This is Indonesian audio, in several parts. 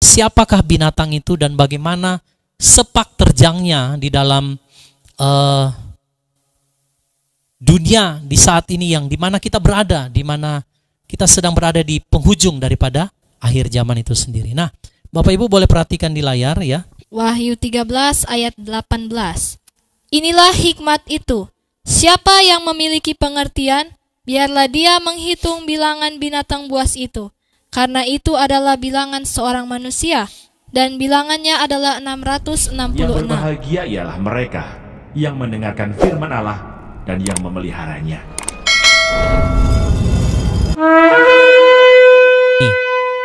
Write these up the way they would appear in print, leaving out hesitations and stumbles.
siapakah binatang itu dan bagaimana sepak terjangnya di dalam dunia di saat ini yang dimana kita berada, dimana kita sedang berada di penghujung daripada akhir zaman itu sendiri. Nah, Bapak Ibu boleh perhatikan di layar ya. Wahyu 13 ayat 18. Inilah hikmat itu. Siapa yang memiliki pengertian, biarlah dia menghitung bilangan binatang buas itu. Karena itu adalah bilangan seorang manusia, dan bilangannya adalah 666. Yang berbahagia ialah mereka yang mendengarkan firman Allah dan yang memeliharanya.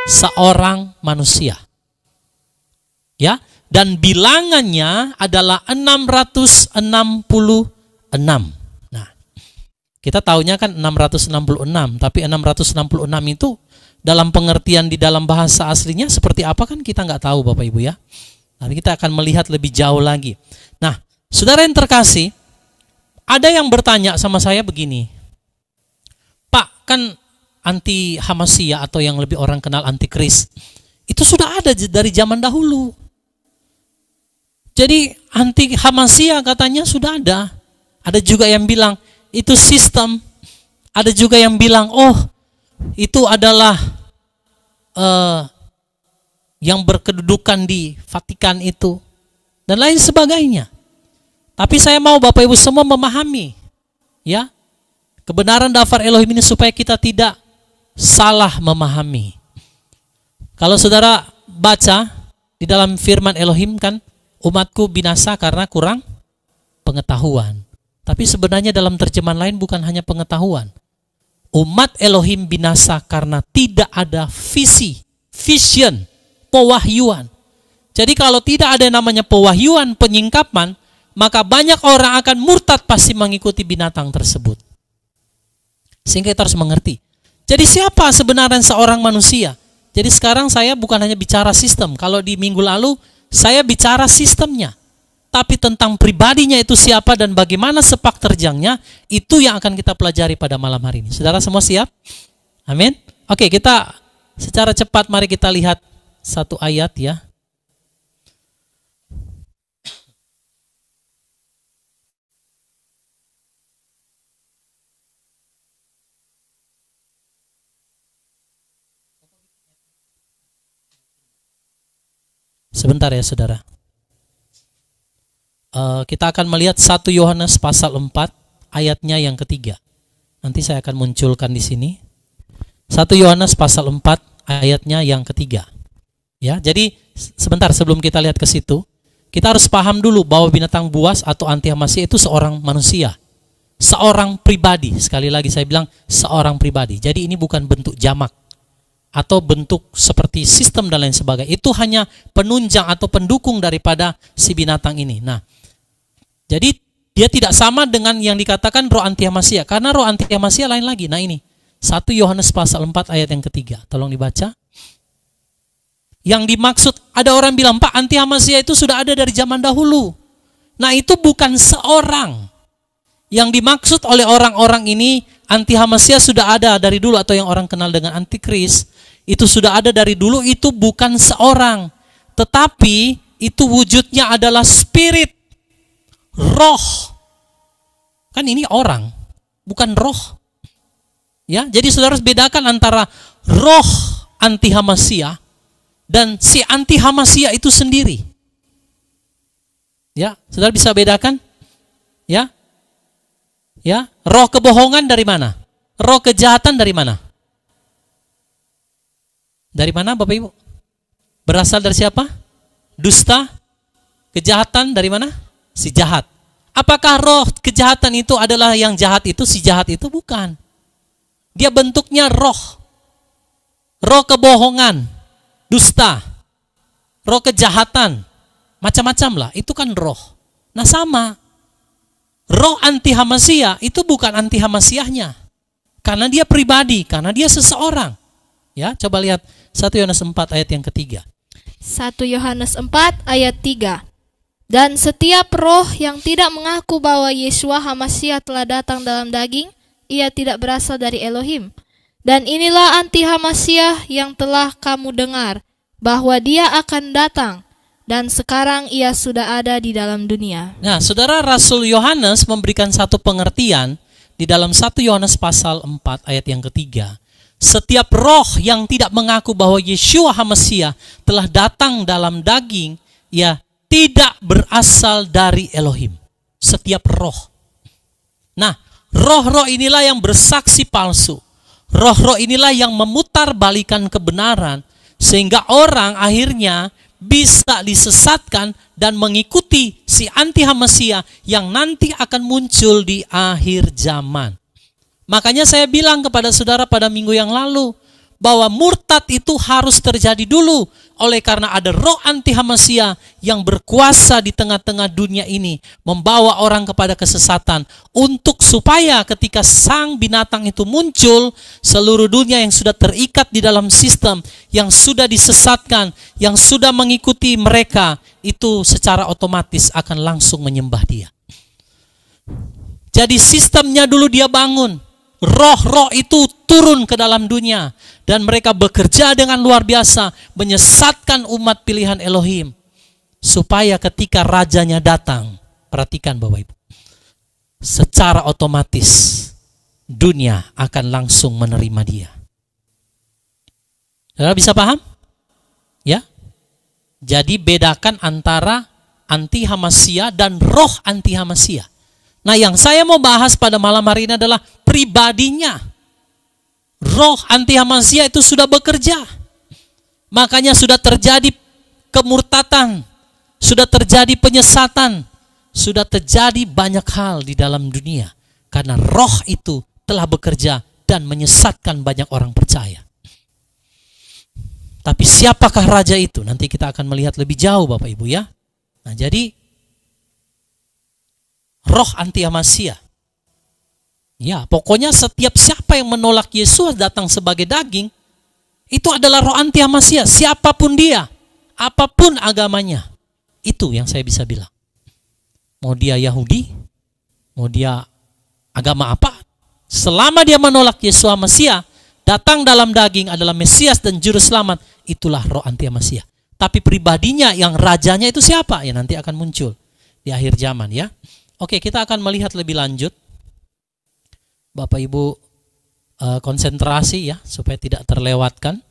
Seorang manusia. Ya, dan bilangannya adalah 666. Nah, kita tahunya kan 666, tapi 666 itu dalam pengertian di dalam bahasa aslinya seperti apa kan kita nggak tahu Bapak Ibu ya. Nanti kita akan melihat lebih jauh lagi. Nah, saudara yang terkasih, ada yang bertanya sama saya begini, Pak, kan anti Hamasiyah atau yang lebih orang kenal antikris itu sudah ada dari zaman dahulu. Jadi anti Hamasiyah katanya sudah ada. Ada juga yang bilang itu sistem. Ada juga yang bilang oh itu adalah yang berkedudukan di Vatikan itu dan lain sebagainya. Tapi saya mau Bapak Ibu semua memahami ya kebenaran daftar Elohim ini supaya kita tidak salah memahami. Kalau saudara baca di dalam firman Elohim kan, umatku binasa karena kurang pengetahuan. Tapi sebenarnya dalam terjemahan lain bukan hanya pengetahuan. Umat Elohim binasa karena tidak ada visi, vision, pewahyuan. Jadi kalau tidak ada namanya pewahyuan, penyingkapan, maka banyak orang akan murtad pasti mengikuti binatang tersebut. Sehingga kita harus mengerti. Jadi siapa sebenarnya seorang manusia? Jadi sekarang saya bukan hanya bicara sistem. Kalau di minggu lalu saya bicara sistemnya. Tapi tentang pribadinya itu siapa dan bagaimana sepak terjangnya, itu yang akan kita pelajari pada malam hari ini. Saudara semua siap? Amin. Oke, kita secara cepat mari kita lihat satu ayat ya. Sebentar ya saudara. Kita akan melihat 1 Yohanes pasal 4 ayatnya yang ketiga. Nanti saya akan munculkan di sini. 1 Yohanes pasal 4 ayatnya yang ketiga. Ya, jadi sebentar sebelum kita lihat ke situ, kita harus paham dulu bahwa binatang buas atau anti Hamasiyah itu seorang manusia. Seorang pribadi. Sekali lagi saya bilang seorang pribadi. Jadi ini bukan bentuk jamak atau bentuk seperti sistem dan lain sebagainya. Itu hanya penunjang atau pendukung daripada si binatang ini. Nah, jadi dia tidak sama dengan yang dikatakan roh anti Hamasiyah. Karena roh anti Hamasiyah lain lagi. Nah ini, 1 Yohanes pasal 4 ayat yang ketiga. Tolong dibaca. Yang dimaksud, ada orang bilang, Pak, anti Hamasiyah itu sudah ada dari zaman dahulu. Nah itu bukan seorang. Yang dimaksud oleh orang-orang ini, anti Hamasiyah sudah ada dari dulu, atau yang orang kenal dengan antikris, itu sudah ada dari dulu, itu bukan seorang. Tetapi itu wujudnya adalah spirit, roh. Kan ini orang, bukan roh. Ya, jadi saudara harus bedakan antara roh anti Hamasiyah dan si anti Hamasiyah itu sendiri. Ya, saudara bisa bedakan? Ya. Ya, roh kebohongan dari mana? Roh kejahatan dari mana? Dari mana Bapak Ibu? Berasal dari siapa? Dusta? Kejahatan dari mana? Si jahat. Apakah roh kejahatan itu adalah yang jahat itu, si jahat itu? Bukan. Dia bentuknya roh. Roh kebohongan, dusta, roh kejahatan, macam-macam lah. Itu kan roh. Nah sama. Roh anti Hamasiyah itu bukan anti Hamasiyahnya. Karena dia pribadi, karena dia seseorang. Ya, coba lihat 1 Yohanes 4 ayat yang ketiga. 1 Yohanes 4 ayat 3. Dan setiap roh yang tidak mengaku bahwa Yeshua Hamasiyah telah datang dalam daging, ia tidak berasal dari Elohim. Dan inilah anti Hamasiyah yang telah kamu dengar, bahwa Dia akan datang, dan sekarang Ia sudah ada di dalam dunia. Nah, saudara, Rasul Yohanes memberikan satu pengertian di dalam 1 Yohanes pasal 4 ayat yang ketiga. Setiap roh yang tidak mengaku bahwa Yeshua HaMasiah telah datang dalam daging, ya tidak berasal dari Elohim. Setiap roh. Nah, roh-roh inilah yang bersaksi palsu. Roh-roh inilah yang memutarbalikan kebenaran, sehingga orang akhirnya bisa disesatkan dan mengikuti si anti-Hamasiah yang nanti akan muncul di akhir zaman. Makanya saya bilang kepada saudara pada minggu yang lalu, bahwa murtad itu harus terjadi dulu, oleh karena ada roh anti-Hamasiah yang berkuasa di tengah-tengah dunia ini, membawa orang kepada kesesatan, untuk supaya ketika sang binatang itu muncul, seluruh dunia yang sudah terikat di dalam sistem, yang sudah disesatkan, yang sudah mengikuti mereka, itu secara otomatis akan langsung menyembah dia. Jadi sistemnya dulu dia bangun. Roh-roh itu turun ke dalam dunia dan mereka bekerja dengan luar biasa menyesatkan umat pilihan Elohim, supaya ketika rajanya datang, perhatikan Bapak Ibu, secara otomatis dunia akan langsung menerima dia. Saudara bisa paham? Ya. Jadi bedakan antara anti-Hamasiah dan roh anti-Hamasiah. Nah, yang saya mau bahas pada malam hari ini adalah pribadinya. Roh anti-Hamasiah itu sudah bekerja. Makanya sudah terjadi kemurtatan, sudah terjadi penyesatan, sudah terjadi banyak hal di dalam dunia. Karena roh itu telah bekerja dan menyesatkan banyak orang percaya. Tapi siapakah raja itu? Nanti kita akan melihat lebih jauh Bapak Ibu ya. Nah, jadi roh anti-Hamasiah. Ya, pokoknya setiap siapa yang menolak Yesus datang sebagai daging, itu adalah roh anti-Hamasiah. Siapapun dia, apapun agamanya. Itu yang saya bisa bilang. Mau dia Yahudi, mau dia agama apa, selama dia menolak Yesus HaMasiah, datang dalam daging adalah Mesias dan Juru Selamat, itulah roh anti-Hamasiah. Tapi pribadinya yang rajanya itu siapa? Ya nanti akan muncul di akhir zaman ya. Oke, kita akan melihat lebih lanjut. Bapak Ibu konsentrasi ya, supaya tidak terlewatkan.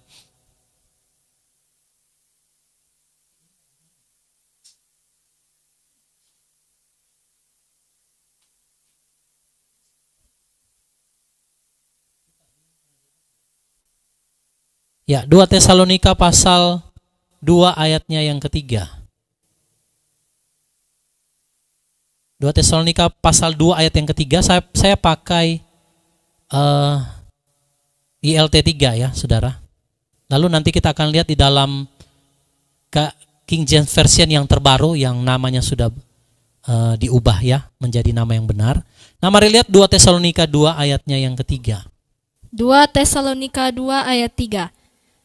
Ya, 2 Tesalonika pasal 2 ayatnya yang ketiga. 2 Tesalonika pasal 2 ayat yang ketiga, saya pakai ILT 3 ya saudara. Lalu nanti kita akan lihat di dalam King James Version yang terbaru yang namanya sudah diubah ya menjadi nama yang benar. Nah, mari lihat 2 Tesalonika 2 ayatnya yang ketiga. 2 Tesalonika 2 ayat 3.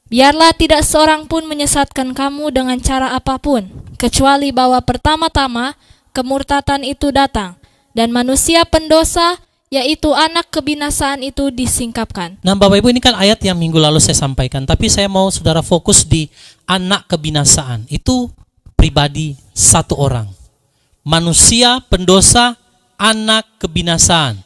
Biarlah tidak seorang pun menyesatkan kamu dengan cara apapun, kecuali bahwa pertama-tama kemurtatan itu datang, dan manusia pendosa, yaitu anak kebinasaan itu disingkapkan. Nah Bapak Ibu, ini kan ayat yang minggu lalu saya sampaikan, tapi saya mau saudara fokus di anak kebinasaan. Itu pribadi satu orang. Manusia pendosa, anak kebinasaan.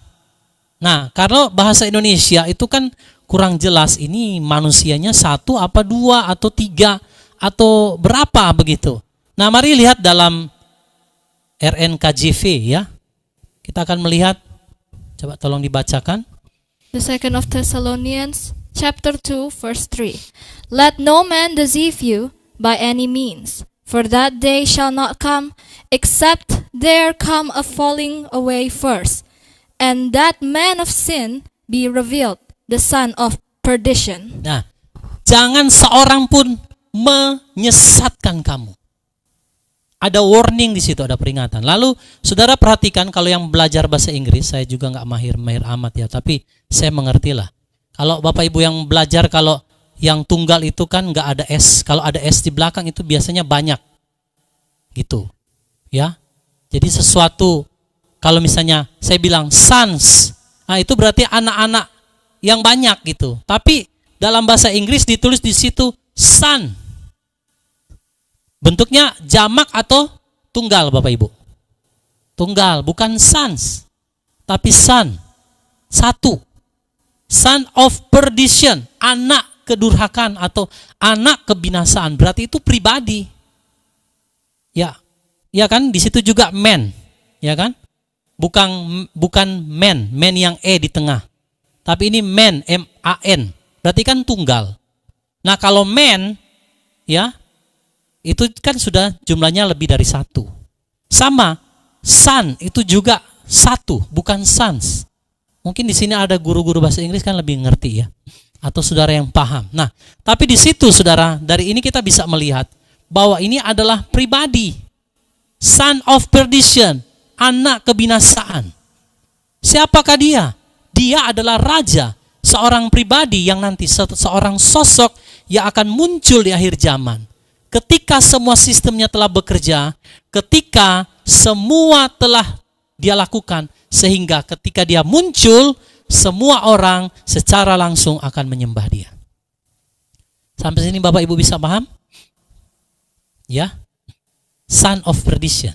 Nah, karena bahasa Indonesia itu kan kurang jelas, ini manusianya satu apa dua atau tiga atau berapa begitu. Nah, mari lihat dalam RNKJV ya. Kita akan melihat, coba tolong dibacakan. The second of Thessalonians chapter 2 verse 3. Let no man deceive you by any means, for that day shall not come, except there come a falling away first, and that man of sin be revealed, the son of perdition. Nah, jangan seorang pun menyesatkan kamu. Ada warning di situ, ada peringatan. Lalu saudara perhatikan, kalau yang belajar bahasa Inggris, saya juga nggak mahir amat ya, tapi saya mengertilah. Kalau Bapak Ibu yang belajar, kalau yang tunggal itu kan nggak ada S. Kalau ada S di belakang itu biasanya banyak, gitu, ya. Jadi sesuatu, kalau misalnya saya bilang sons, nah itu berarti anak-anak yang banyak gitu. Tapi dalam bahasa Inggris ditulis di situ son. Bentuknya jamak atau tunggal Bapak Ibu? Tunggal, bukan sons, tapi son. Satu. Son of perdition, anak kedurhakaan atau anak kebinasaan. Berarti itu pribadi. Ya. Ya kan? Di situ juga man. Ya kan? Bukan man yang E di tengah. Tapi ini man, M-A-N. Berarti kan tunggal. Nah, kalau man ya, itu kan sudah jumlahnya lebih dari satu. Sama, son itu juga satu, bukan sons. Mungkin di sini ada guru-guru bahasa Inggris kan lebih ngerti ya, atau saudara yang paham. Nah, tapi di situ saudara, dari ini kita bisa melihat bahwa ini adalah pribadi. Son of perdition, anak kebinasaan. Siapakah dia? Dia adalah raja, seorang pribadi yang nanti seorang sosok yang akan muncul di akhir zaman. Ketika semua sistemnya telah bekerja, ketika semua telah dia lakukan, sehingga ketika dia muncul, semua orang secara langsung akan menyembah dia. Sampai sini Bapak Ibu bisa paham? Ya, son of perdition,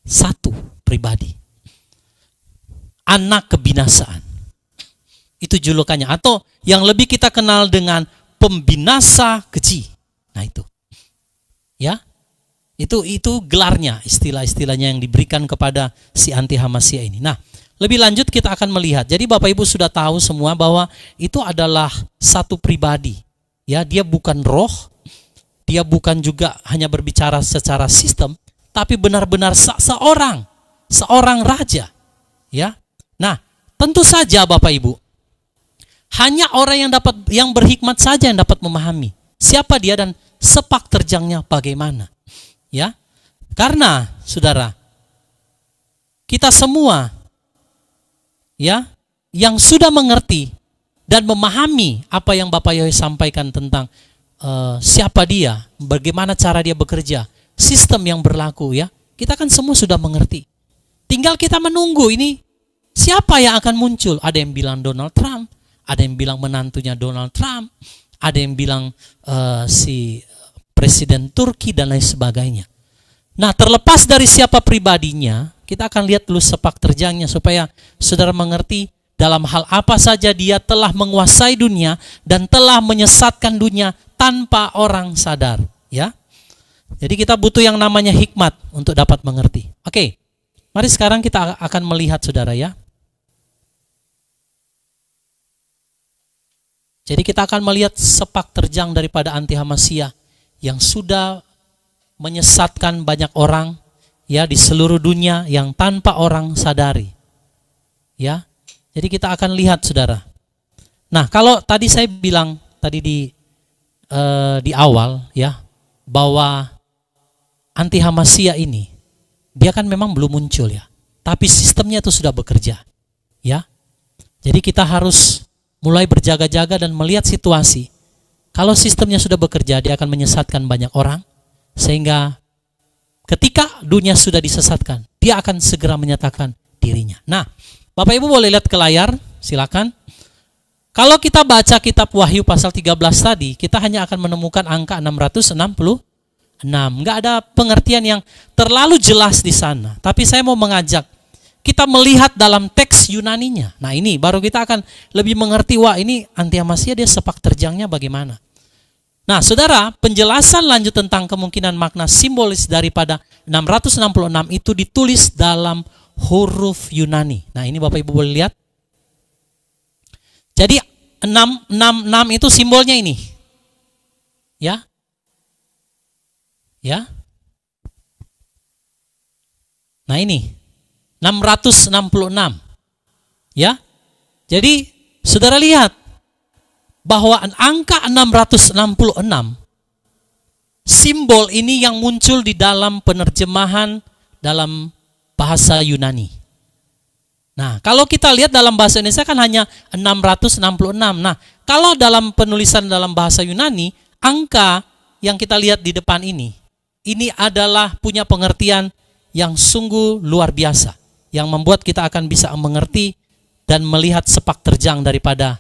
satu pribadi, anak kebinasaan. Itu julukannya, atau yang lebih kita kenal dengan pembinasa keji. Nah itu. Ya, itu gelarnya, istilah-istilahnya yang diberikan kepada si anti Hamasiyah ini. Nah, lebih lanjut kita akan melihat. Jadi Bapak Ibu sudah tahu semua bahwa itu adalah satu pribadi. Ya, dia bukan roh, dia bukan juga hanya berbicara secara sistem, tapi benar-benar seorang raja. Ya, nah tentu saja Bapak Ibu, hanya orang yang berhikmat saja yang dapat memahami siapa dia dan sepak terjangnya bagaimana. Ya, karena saudara, kita semua ya yang sudah mengerti dan memahami apa yang Bapak Yohe sampaikan tentang siapa dia, bagaimana cara dia bekerja, sistem yang berlaku ya, kita kan semua sudah mengerti. Tinggal kita menunggu ini siapa yang akan muncul. Ada yang bilang Donald Trump, ada yang bilang menantunya Donald Trump, ada yang bilang si Presiden Turki dan lain sebagainya. Nah, terlepas dari siapa pribadinya, kita akan lihat dulu sepak terjangnya supaya saudara mengerti dalam hal apa saja dia telah menguasai dunia dan telah menyesatkan dunia tanpa orang sadar. Ya, jadi kita butuh yang namanya hikmat untuk dapat mengerti. Oke, mari sekarang kita akan melihat saudara ya. Jadi kita akan melihat sepak terjang daripada anti Hamasiyah yang sudah menyesatkan banyak orang ya di seluruh dunia yang tanpa orang sadari. Ya. Jadi kita akan lihat saudara. Nah, kalau tadi saya bilang tadi di awal ya bahwa anti Hamasiyah ini dia kan memang belum muncul ya. Tapi sistemnya itu sudah bekerja. Ya. Jadi kita harus mulai berjaga-jaga dan melihat situasi. Kalau sistemnya sudah bekerja, dia akan menyesatkan banyak orang. Sehingga ketika dunia sudah disesatkan, dia akan segera menyatakan dirinya. Nah, Bapak Ibu boleh lihat ke layar, silakan. Kalau kita baca kitab Wahyu pasal 13 tadi, kita hanya akan menemukan angka 666. Enggak ada pengertian yang terlalu jelas di sana. Tapi saya mau mengajak kita melihat dalam teks Yunaninya. Nah ini baru kita akan lebih mengerti, wah ini anti Hamasiyah dia sepak terjangnya bagaimana. Nah saudara, penjelasan lanjut tentang kemungkinan makna simbolis daripada 666 itu ditulis dalam huruf Yunani. Nah ini Bapak Ibu boleh lihat. Jadi 666 itu simbolnya ini. Ya. Ya. Nah ini 666. Ya. Jadi saudara lihat bahwa angka 666 simbol ini yang muncul di dalam penerjemahan dalam bahasa Yunani. Nah, kalau kita lihat dalam bahasa Indonesia kan hanya 666. Nah, kalau dalam penulisan dalam bahasa Yunani, angka yang kita lihat di depan ini adalah punya pengertian yang sungguh luar biasa, yang membuat kita akan bisa mengerti dan melihat sepak terjang daripada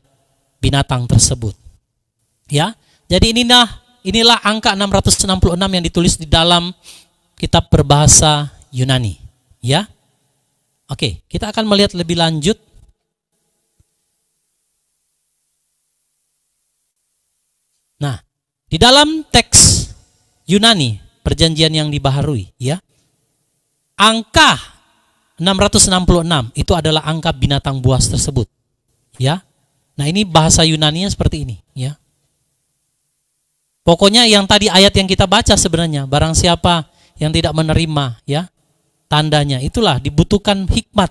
binatang tersebut. Ya, jadi inilah inilah angka 666 yang ditulis di dalam kitab berbahasa Yunani. Ya, oke, kita akan melihat lebih lanjut. Nah, di dalam teks Yunani, perjanjian yang dibaharui, ya, angka 666 itu adalah angka binatang buas tersebut. Ya, nah ini bahasa Yunaninya seperti ini. Ya, pokoknya yang tadi ayat yang kita baca sebenarnya, barang siapa yang tidak menerima, ya, tandanya, itulah dibutuhkan hikmat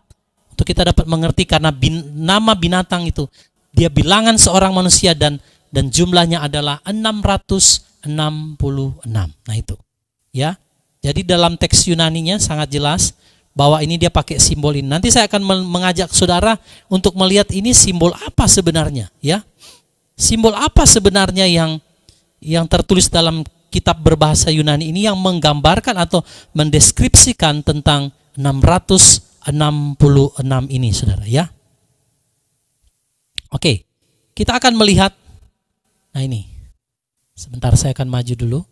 untuk kita dapat mengerti, karena nama binatang itu dia bilangan seorang manusia dan jumlahnya adalah 666. Nah itu, ya. Jadi dalam teks Yunaninya sangat jelas bahwa ini dia pakai simbol ini. Nanti saya akan mengajak saudara untuk melihat ini simbol apa sebenarnya, ya. Simbol apa sebenarnya yang tertulis dalam kitab berbahasa Yunani ini yang menggambarkan atau mendeskripsikan tentang 666 ini, saudara, ya. Oke, kita akan melihat. Nah ini, sebentar saya akan maju dulu.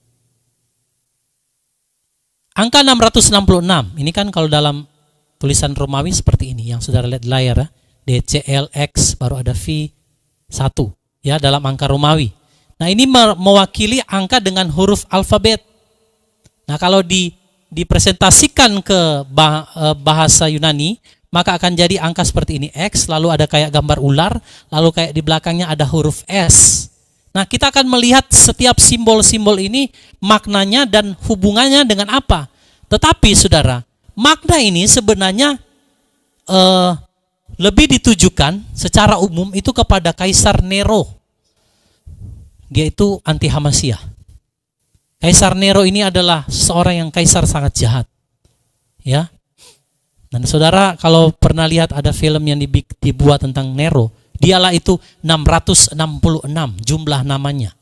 Angka 666, ini kan kalau dalam tulisan Romawi seperti ini, yang saudara lihat di layar, ya. DCLX, baru ada V1, ya, dalam angka Romawi. Nah ini mewakili angka dengan huruf alfabet. Nah kalau dipresentasikan ke bahasa Yunani, maka akan jadi angka seperti ini, X, lalu ada kayak gambar ular, lalu kayak di belakangnya ada huruf S. Nah, kita akan melihat setiap simbol-simbol ini maknanya dan hubungannya dengan apa. Tetapi, saudara, makna ini sebenarnya lebih ditujukan secara umum itu kepada Kaisar Nero. Dia itu anti Hamasia. Kaisar Nero ini adalah seorang yang kaisar sangat jahat. Ya. Dan saudara, kalau pernah lihat ada film yang dibuat tentang Nero, dialah itu 666 jumlah namanya.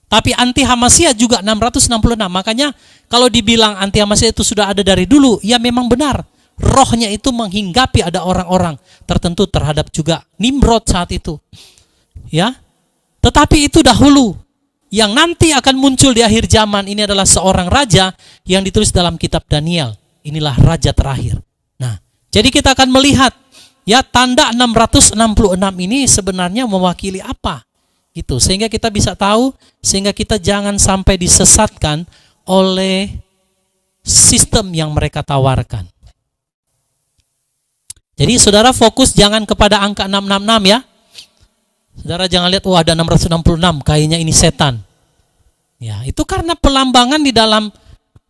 Tapi anti Hamasia juga 666. Makanya kalau dibilang anti Hamasia itu sudah ada dari dulu, ya memang benar. Rohnya itu menghinggapi ada orang-orang tertentu terhadap juga Nimrod saat itu. Ya. Tetapi itu dahulu. Yang nanti akan muncul di akhir zaman ini adalah seorang raja yang ditulis dalam kitab Daniel. Inilah raja terakhir. Nah, jadi kita akan melihat, ya, tanda 666 ini sebenarnya mewakili apa? Gitu. Sehingga kita bisa tahu, sehingga kita jangan sampai disesatkan oleh sistem yang mereka tawarkan. Jadi saudara fokus jangan kepada angka 666, ya. Saudara jangan lihat, ada 666, kayaknya ini setan. Ya, itu karena pelambangan di dalam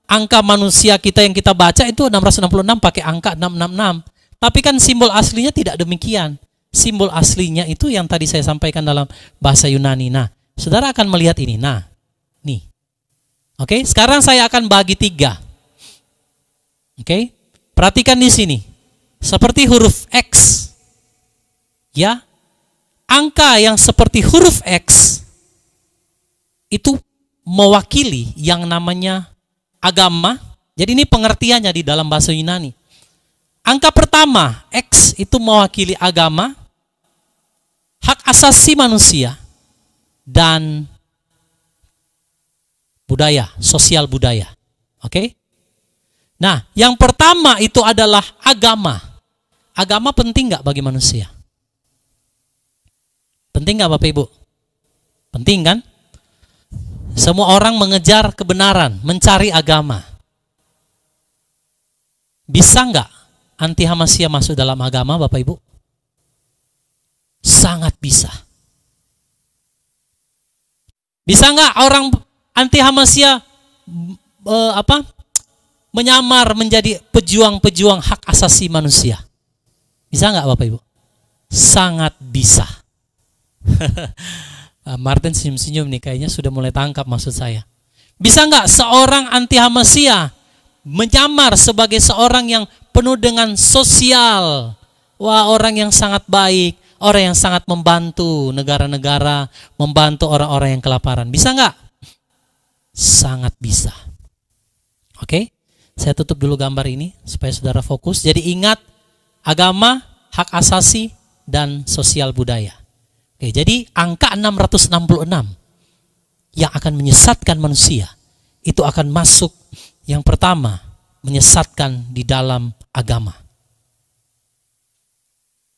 angka manusia kita yang kita baca itu 666 pakai angka 666. Tapi kan simbol aslinya tidak demikian. Simbol aslinya itu yang tadi saya sampaikan dalam bahasa Yunani. Nah, saudara akan melihat ini. Nah, nih. Oke, sekarang saya akan bagi 3. Oke, perhatikan di sini. Seperti huruf X. Ya. Angka yang seperti huruf X itu mewakili yang namanya agama. Jadi ini pengertiannya di dalam bahasa Yunani. Angka pertama, X, itu mewakili agama, hak asasi manusia, dan budaya, sosial budaya. Oke? Nah, yang pertama itu adalah agama. Agama penting nggak bagi manusia? Penting nggak Bapak Ibu? Penting kan? Semua orang mengejar kebenaran, mencari agama. Bisa nggak anti Hamasia masuk dalam agama, Bapak Ibu? Sangat bisa. Bisa nggak orang anti Hamasia menyamar menjadi pejuang-pejuang hak asasi manusia? Bisa nggak Bapak Ibu? Sangat bisa. Martin senyum-senyum nih, kayaknya sudah mulai tangkap maksud saya. Bisa nggak seorang anti Hamasia menyamar sebagai seorang yang penuh dengan sosial? Wah, orang yang sangat baik, orang yang sangat membantu negara-negara, membantu orang-orang yang kelaparan. Bisa nggak? Sangat bisa. Oke, saya tutup dulu gambar ini supaya saudara fokus. Jadi ingat, agama, hak asasi, dan sosial budaya. Oke, jadi angka 666 yang akan menyesatkan manusia. Itu akan masuk yang pertama, menyesatkan di dalam agama.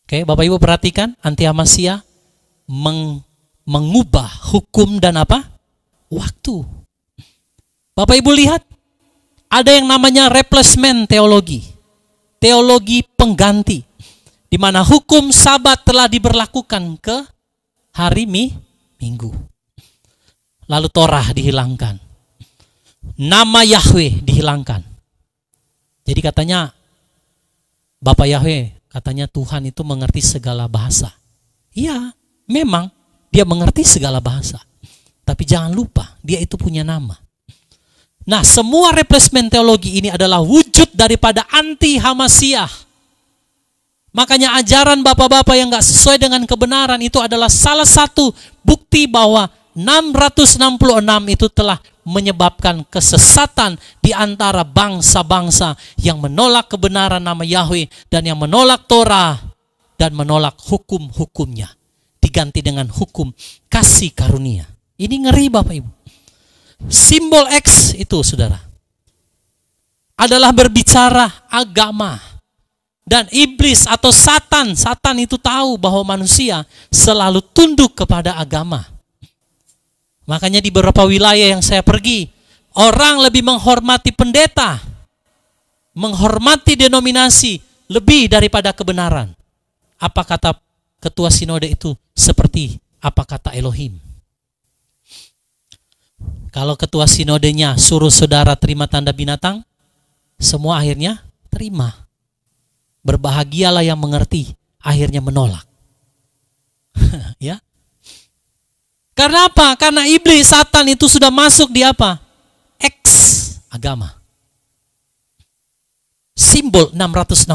Oke, Bapak Ibu perhatikan, anti Hamasia mengubah hukum dan apa? Waktu. Bapak Ibu lihat, ada yang namanya replacement teologi. Teologi pengganti. Di mana hukum Sabat telah diberlakukan ke hari Minggu. Lalu Torah dihilangkan. Nama Yahweh dihilangkan. Jadi katanya, Bapak Yahweh, katanya Tuhan itu mengerti segala bahasa. Iya, memang dia mengerti segala bahasa. Tapi jangan lupa, dia itu punya nama. Nah, semua replacement teologi ini adalah wujud daripada anti Hamasiah. Makanya ajaran bapak-bapak yang gak sesuai dengan kebenaran itu adalah salah satu bukti bahwa 666 itu telah menyebabkan kesesatan di antara bangsa-bangsa yang menolak kebenaran nama Yahweh dan yang menolak Torah dan menolak hukum-hukumnya. Diganti dengan hukum kasih karunia. Ini ngeri Bapak Ibu. Simbol X itu saudara adalah berbicara agama. Dan iblis atau Satan itu tahu bahwa manusia selalu tunduk kepada agama. Makanya di beberapa wilayah yang saya pergi, orang lebih menghormati pendeta, menghormati denominasi lebih daripada kebenaran. Apa kata ketua sinode itu? Seperti apa kata Elohim. Kalau ketua sinodenya suruh saudara terima tanda binatang, semua akhirnya terima. Berbahagialah yang mengerti, akhirnya menolak. Ya. Karena apa? Karena iblis, Satan itu sudah masuk di apa? X agama. Simbol 666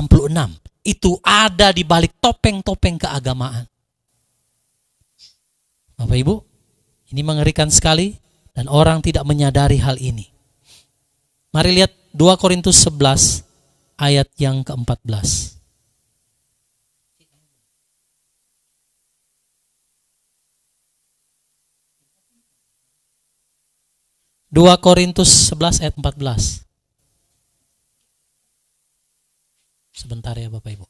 itu ada di balik topeng-topeng keagamaan. Bapak Ibu, ini mengerikan sekali dan orang tidak menyadari hal ini. Mari lihat 2 Korintus 11 ayat yang ke-14. Dua Korintus 11 ayat 14. Sebentar ya Bapak Ibu.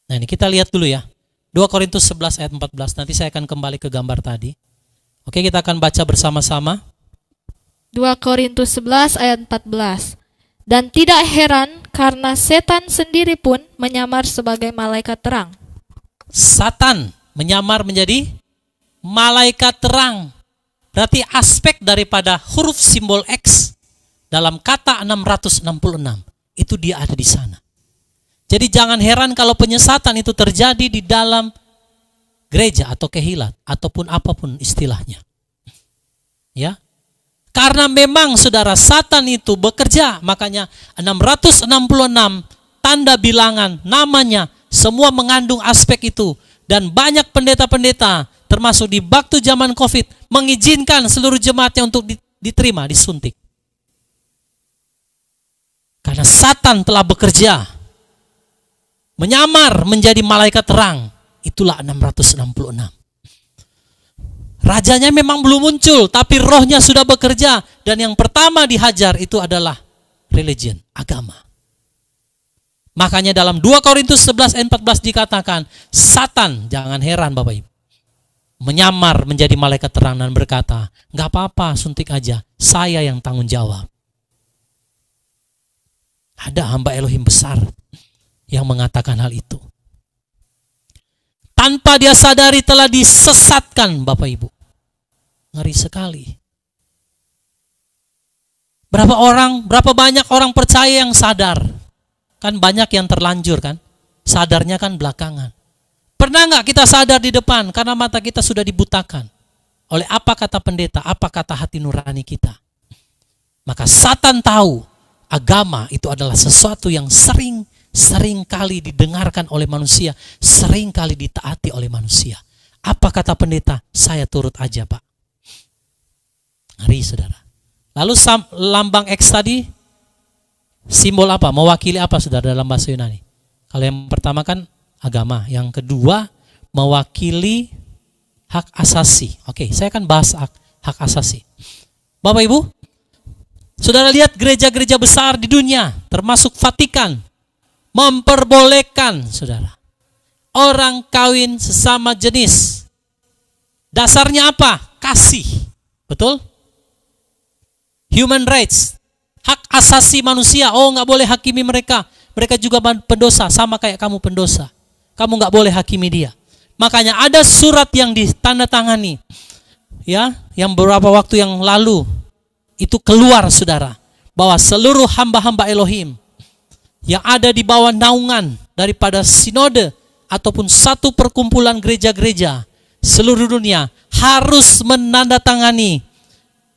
Nah ini kita lihat dulu ya. 2 Korintus 11 ayat 14. Nanti saya akan kembali ke gambar tadi. Oke, kita akan baca bersama-sama. 2 Korintus 11 ayat 14. Dan tidak heran karena setan sendiri pun menyamar sebagai malaikat terang. Satan menyamar menjadi malaikat terang. Berarti aspek daripada huruf simbol X dalam kata 666 itu dia ada di sana. Jadi jangan heran kalau penyesatan itu terjadi di dalam gereja atau kehilat ataupun apapun istilahnya. Ya. Karena memang saudara Satan itu bekerja, makanya 666 tanda bilangan namanya semua mengandung aspek itu dan banyak pendeta-pendeta termasuk di waktu zaman Covid mengizinkan seluruh jemaatnya untuk diterima, disuntik. Karena Satan telah bekerja menyamar menjadi malaikat terang. Itulah 666. Rajanya memang belum muncul, tapi rohnya sudah bekerja. Dan yang pertama dihajar itu adalah religion, agama. Makanya dalam 2 Korintus 11 ayat 14 dikatakan, Satan, jangan heran Bapak Ibu, menyamar menjadi malaikat terang dan berkata, gak apa-apa, suntik aja, saya yang tanggung jawab. Ada hamba Elohim besar yang mengatakan hal itu. Tanpa dia sadari telah disesatkan Bapak Ibu. Ngeri sekali. Berapa banyak orang percaya yang sadar? Kan banyak yang terlanjur kan? Sadarnya kan belakangan. Pernah nggak kita sadar di depan karena mata kita sudah dibutakan oleh apa kata pendeta, apa kata hati nurani kita. Maka Satan tahu agama itu adalah sesuatu yang sering kali didengarkan oleh manusia, sering kali ditaati oleh manusia. Apa kata pendeta? Saya turut aja Pak. Ngeri saudara. Lalu lambang X tadi Simbol apa? Mewakili apa saudara dalam bahasa Yunani? Kalau yang pertama kan agama, yang kedua mewakili hak asasi. Oke, saya akan bahas hak asasi. Bapak Ibu, saudara lihat gereja-gereja besar di dunia, termasuk Vatikan, memperbolehkan saudara orang kawin sesama jenis. Dasarnya apa? Kasih. Betul? Human rights, hak asasi manusia. Oh, nggak boleh hakimi mereka. Mereka juga pendosa, sama kayak kamu pendosa. Kamu nggak boleh hakimi dia. Makanya ada surat yang ditandatangani, ya, yang beberapa waktu yang lalu itu keluar saudara, bahwa seluruh hamba-hamba Elohim yang ada di bawah naungan daripada sinode ataupun satu perkumpulan gereja-gereja seluruh dunia harus menandatangani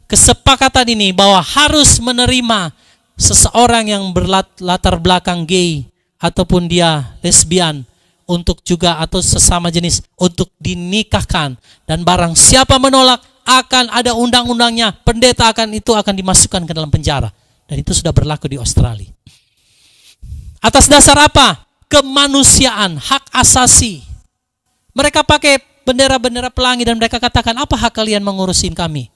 kesepakatan ini, bahwa harus menerima seseorang yang berlatar belakang gay ataupun dia lesbian untuk juga atau sesama jenis untuk dinikahkan, dan barang siapa menolak akan ada undang-undangnya, pendeta akan dimasukkan ke dalam penjara, dan itu sudah berlaku di Australia. Atas dasar apa? Kemanusiaan, hak asasi. Mereka pakai bendera-bendera pelangi dan mereka katakan, apa hak kalian mengurusin kami?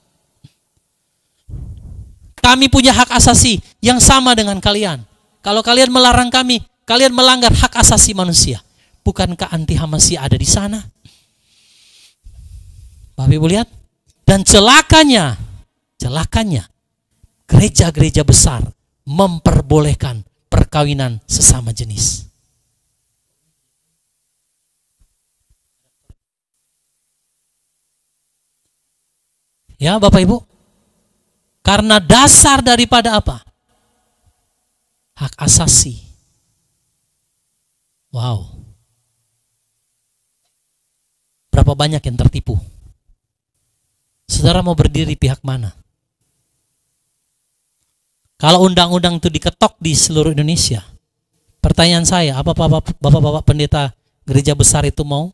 Kami punya hak asasi yang sama dengan kalian. Kalau kalian melarang kami, kalian melanggar hak asasi manusia. Bukankah anti Hamasiyah ada di sana? Bapak Ibu lihat. Dan celakanya, gereja-gereja besar memperbolehkan perkawinan sesama jenis. Ya Bapak Ibu, karena dasar daripada apa? Hak asasi. Wow. Berapa banyak yang tertipu? Saudara mau berdiri pihak mana? Kalau undang-undang itu diketok di seluruh Indonesia, pertanyaan saya, apa bapak-bapak pendeta gereja besar itu mau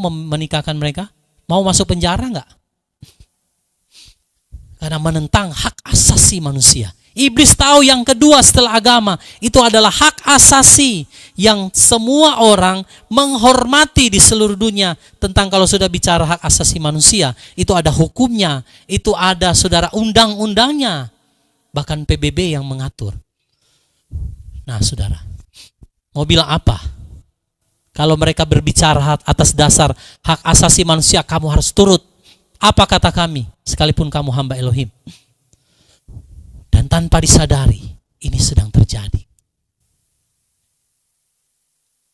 menikahkan mereka? Mau masuk penjara enggak? Karena menentang hak asasi manusia. Iblis tahu yang kedua setelah agama itu adalah hak asasi yang semua orang menghormati di seluruh dunia. Tentang kalau sudah bicara hak asasi manusia, itu ada hukumnya, itu ada saudara undang-undangnya, bahkan PBB yang mengatur. Nah saudara, mau bilang apa? Kalau mereka berbicara atas dasar hak asasi manusia, kamu harus turut. Apa kata kami? Sekalipun kamu hamba Elohim. Dan tanpa disadari, ini sedang terjadi.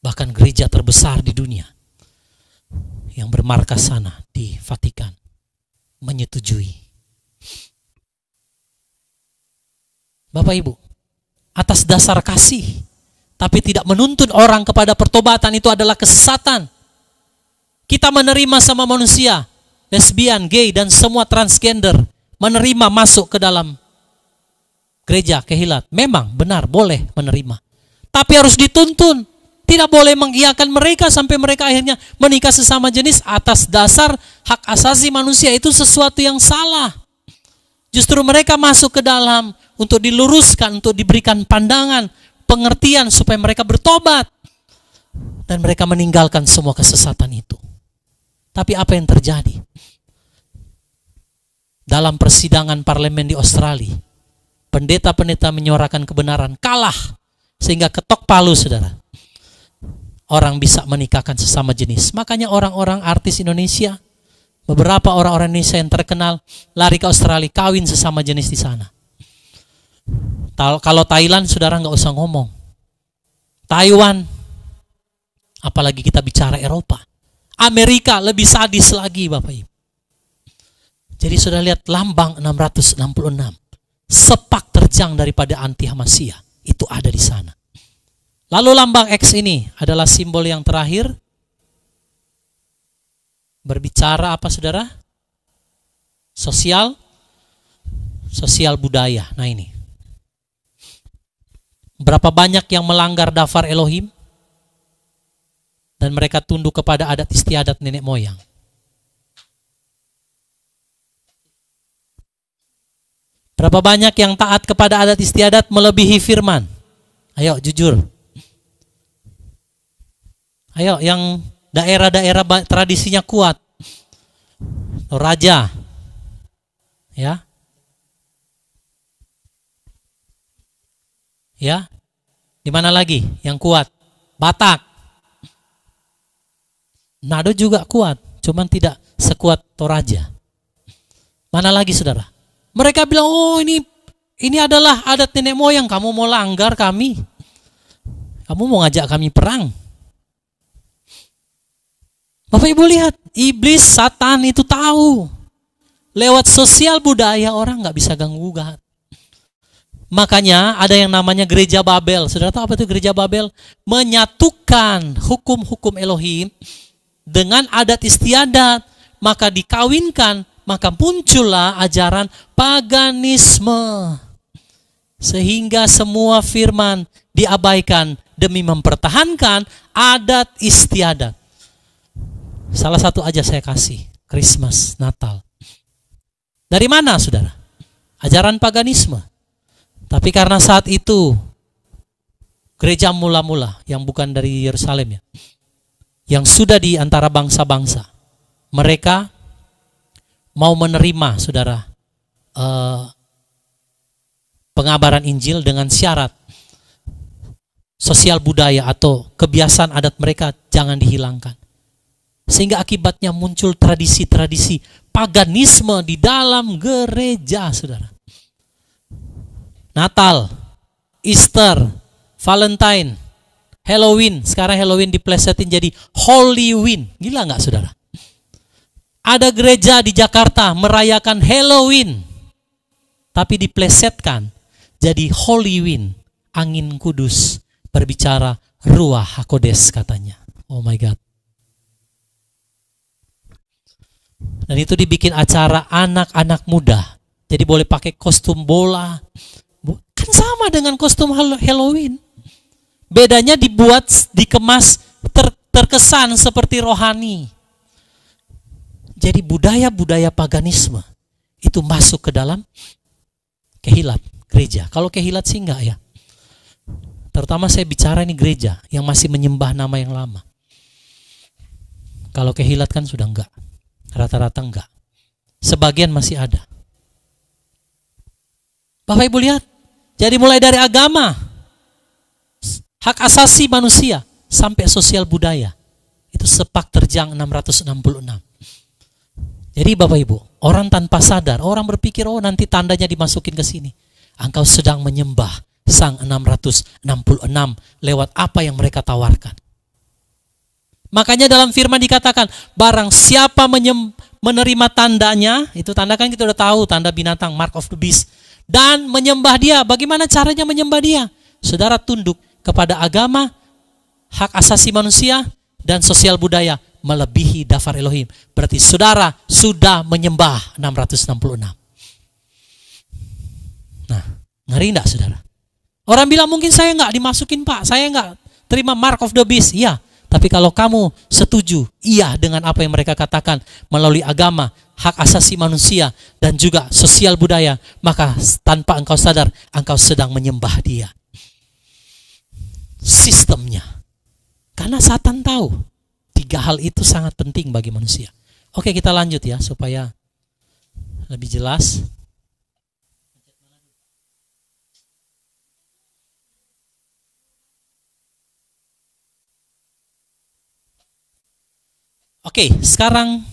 Bahkan gereja terbesar di dunia yang bermarkas sana di Vatikan menyetujui. Bapak Ibu, atas dasar kasih, tapi tidak menuntun orang kepada pertobatan, itu adalah kesesatan. Kita menerima sama manusia, lesbian, gay, dan semua transgender, menerima masuk ke dalam gereja kehilat. Memang benar boleh menerima, tapi harus dituntun. Tidak boleh mengiyakan mereka sampai mereka akhirnya menikah sesama jenis atas dasar hak asasi manusia. Itu sesuatu yang salah. Justru mereka masuk ke dalam untuk diluruskan, untuk diberikan pandangan, pengertian supaya mereka bertobat, dan mereka meninggalkan semua kesesatan itu. Tapi apa yang terjadi? Dalam persidangan parlemen di Australia, pendeta-pendeta menyuarakan kebenaran, kalah, sehingga ketok palu saudara. Orang bisa menikahkan sesama jenis. Makanya orang-orang artis Indonesia, beberapa orang-orang Indonesia yang terkenal lari ke Australia, kawin sesama jenis di sana. Kalau Thailand saudara nggak usah ngomong. Taiwan, apalagi kita bicara Eropa. Amerika lebih sadis lagi Bapak Ibu. Jadi sudah lihat lambang 666. Sepak terjang daripada anti Hamasiyah itu ada di sana. Lalu lambang X ini adalah simbol yang terakhir. Berbicara apa saudara? Sosial budaya. Nah ini. Berapa banyak yang melanggar daftar Elohim dan mereka tunduk kepada adat istiadat nenek moyang. Berapa banyak yang taat kepada adat istiadat melebihi firman? Ayo jujur. Ayo yang daerah-daerah tradisinya kuat. Toraja. Ya. Ya. Di mana lagi yang kuat? Batak. Nado juga kuat, cuman tidak sekuat Toraja. Mana lagi saudara? Mereka bilang, oh ini adalah adat nenek moyang, kamu mau langgar kami. Kamu mau ngajak kami perang. Bapak Ibu lihat, iblis, Satan itu tahu. Lewat sosial budaya orang nggak bisa ganggu-gugat. Makanya ada yang namanya gereja Babel. Saudara tahu apa itu gereja Babel? Menyatukan hukum-hukum Elohim dengan adat istiadat, maka dikawinkan, maka muncullah ajaran paganisme. Sehingga semua firman diabaikan demi mempertahankan adat istiadat. Salah satu aja saya kasih, Christmas, Natal. Dari mana saudara? Ajaran paganisme. Tapi karena saat itu gereja mula-mula yang bukan dari Yerusalem ya, yang sudah di antara bangsa-bangsa, mereka mau menerima saudara pengabaran Injil dengan syarat sosial budaya atau kebiasaan adat mereka jangan dihilangkan. Sehingga akibatnya muncul tradisi-tradisi paganisme di dalam gereja saudara. Natal, Easter, Valentine, Halloween. Sekarang Halloween diplesetin jadi Hollyween. Gila nggak saudara? Ada gereja di Jakarta merayakan Halloween, tapi diplesetkan jadi Hollyween. Angin kudus berbicara Ruah HaKodes katanya. Oh my God. Dan itu dibikin acara anak-anak muda. Jadi boleh pakai kostum bola. Kan sama dengan kostum Halloween. Bedanya dibuat, dikemas, terkesan seperti rohani. Jadi budaya-budaya paganisme itu masuk ke dalam kehilat gereja. Kalau kehilat sih enggak ya. Terutama saya bicara ini gereja yang masih menyembah nama yang lama. Kalau kehilat kan sudah enggak. Rata-rata enggak. Sebagian masih ada. Bapak Ibu lihat. Jadi mulai dari agama, hak asasi manusia, sampai sosial budaya. Itu sepak terjang 666. Jadi Bapak Ibu, orang tanpa sadar, orang berpikir, oh nanti tandanya dimasukin ke sini. Engkau sedang menyembah Sang 666 lewat apa yang mereka tawarkan. Makanya dalam firman dikatakan, barang siapa menerima tandanya, itu tanda kan kita udah tahu, tanda binatang, mark of the beast. Dan menyembah dia. Bagaimana caranya menyembah dia? Saudara tunduk kepada agama, hak asasi manusia, dan sosial budaya melebihi dafar Elohim. Berarti saudara sudah menyembah 666. Nah, ngeri enggak saudara? Orang bilang mungkin saya enggak dimasukin Pak, saya enggak terima mark of the beast. Iya, tapi kalau kamu setuju, iya dengan apa yang mereka katakan melalui agama, hak asasi manusia, dan juga sosial budaya, maka tanpa engkau sadar, engkau sedang menyembah dia. Sistemnya. Karena Satan tahu, 3 hal itu sangat penting bagi manusia. Oke, kita lanjut ya, supaya lebih jelas. Oke, sekarang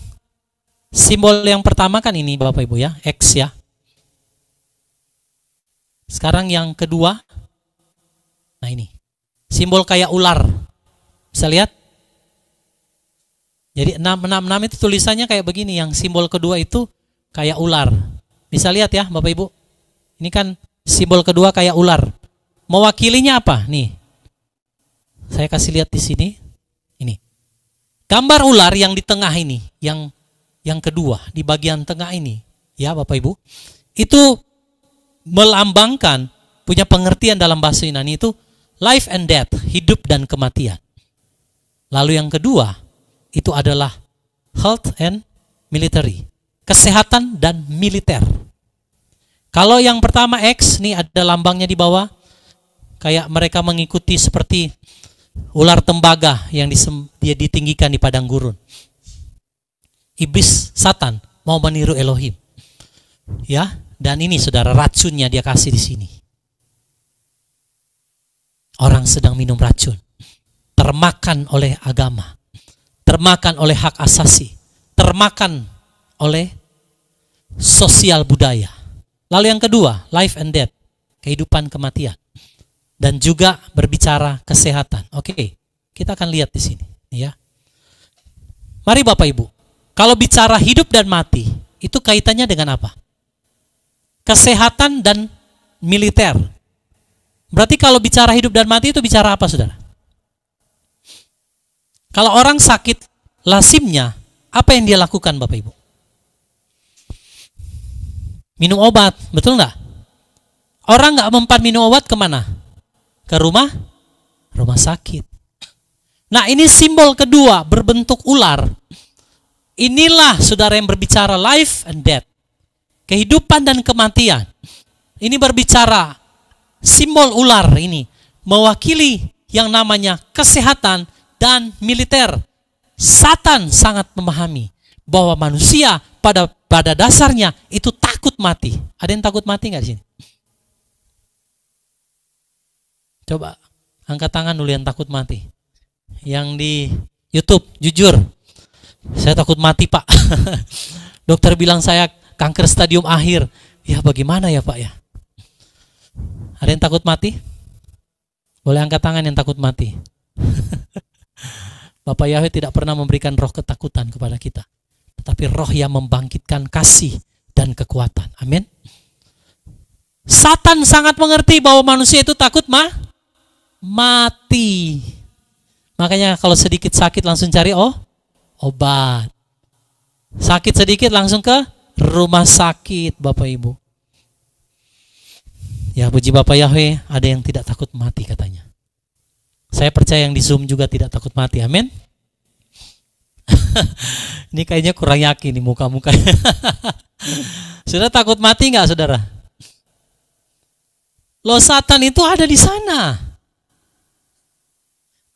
simbol yang pertama kan ini Bapak Ibu ya, X ya. Sekarang yang kedua, nah ini, simbol kayak ular. Bisa lihat? Jadi 666 itu tulisannya kayak begini, yang simbol kedua itu kayak ular. Bisa lihat ya Bapak Ibu? Ini kan simbol kedua kayak ular. Mewakilinya apa? Nih, saya kasih lihat di sini. Ini, gambar ular yang di tengah ini, yang kedua, di bagian tengah ini, ya Bapak Ibu, itu melambangkan, punya pengertian dalam bahasa Yunani itu life and death, hidup dan kematian. Lalu yang kedua, itu adalah health and military, kesehatan dan militer. Kalau yang pertama X, nih ada lambangnya di bawah. Kayak mereka mengikuti seperti ular tembaga yang dia ditinggikan di padang gurun. Iblis, Satan mau meniru Elohim. Ya, dan ini saudara racunnya dia kasih di sini. Orang sedang minum racun, termakan oleh agama, termakan oleh hak asasi, termakan oleh sosial budaya. Lalu yang kedua, life and death, kehidupan kematian, dan juga berbicara kesehatan. Oke, kita akan lihat di sini, ya. Mari Bapak Ibu, kalau bicara hidup dan mati, itu kaitannya dengan apa? Kesehatan dan militer. Berarti kalau bicara hidup dan mati itu bicara apa, saudara? Kalau orang sakit lasimnya, apa yang dia lakukan, Bapak Ibu? Minum obat, betul nggak? Orang nggak mempan minum obat kemana? Ke rumah sakit. Nah, ini simbol kedua berbentuk ular. Inilah saudara yang berbicara life and death, kehidupan dan kematian. Ini berbicara simbol ular ini mewakili yang namanya kesehatan dan militer. Satan sangat memahami bahwa manusia pada dasarnya itu takut mati. Ada yang takut mati nggak di sini? Coba angkat tangan dulu yang takut mati. Yang di YouTube, jujur, saya takut mati Pak. Dokter bilang saya kanker stadium akhir. Ya bagaimana ya Pak ya? Ada yang takut mati? Boleh angkat tangan yang takut mati. Bapak Yahweh tidak pernah memberikan roh ketakutan kepada kita, tetapi roh yang membangkitkan kasih dan kekuatan. Amin. Satan sangat mengerti bahwa manusia itu takut mati. Makanya kalau sedikit sakit langsung cari obat. Sakit sedikit langsung ke rumah sakit, Bapak Ibu. Ya puji Bapak Yahweh, ada yang tidak takut mati katanya. Saya percaya yang di Zoom juga tidak takut mati, amin. Ini kayaknya kurang yakin nih muka-mukanya. Sudah takut mati nggak saudara? Loh, Satan itu ada di sana.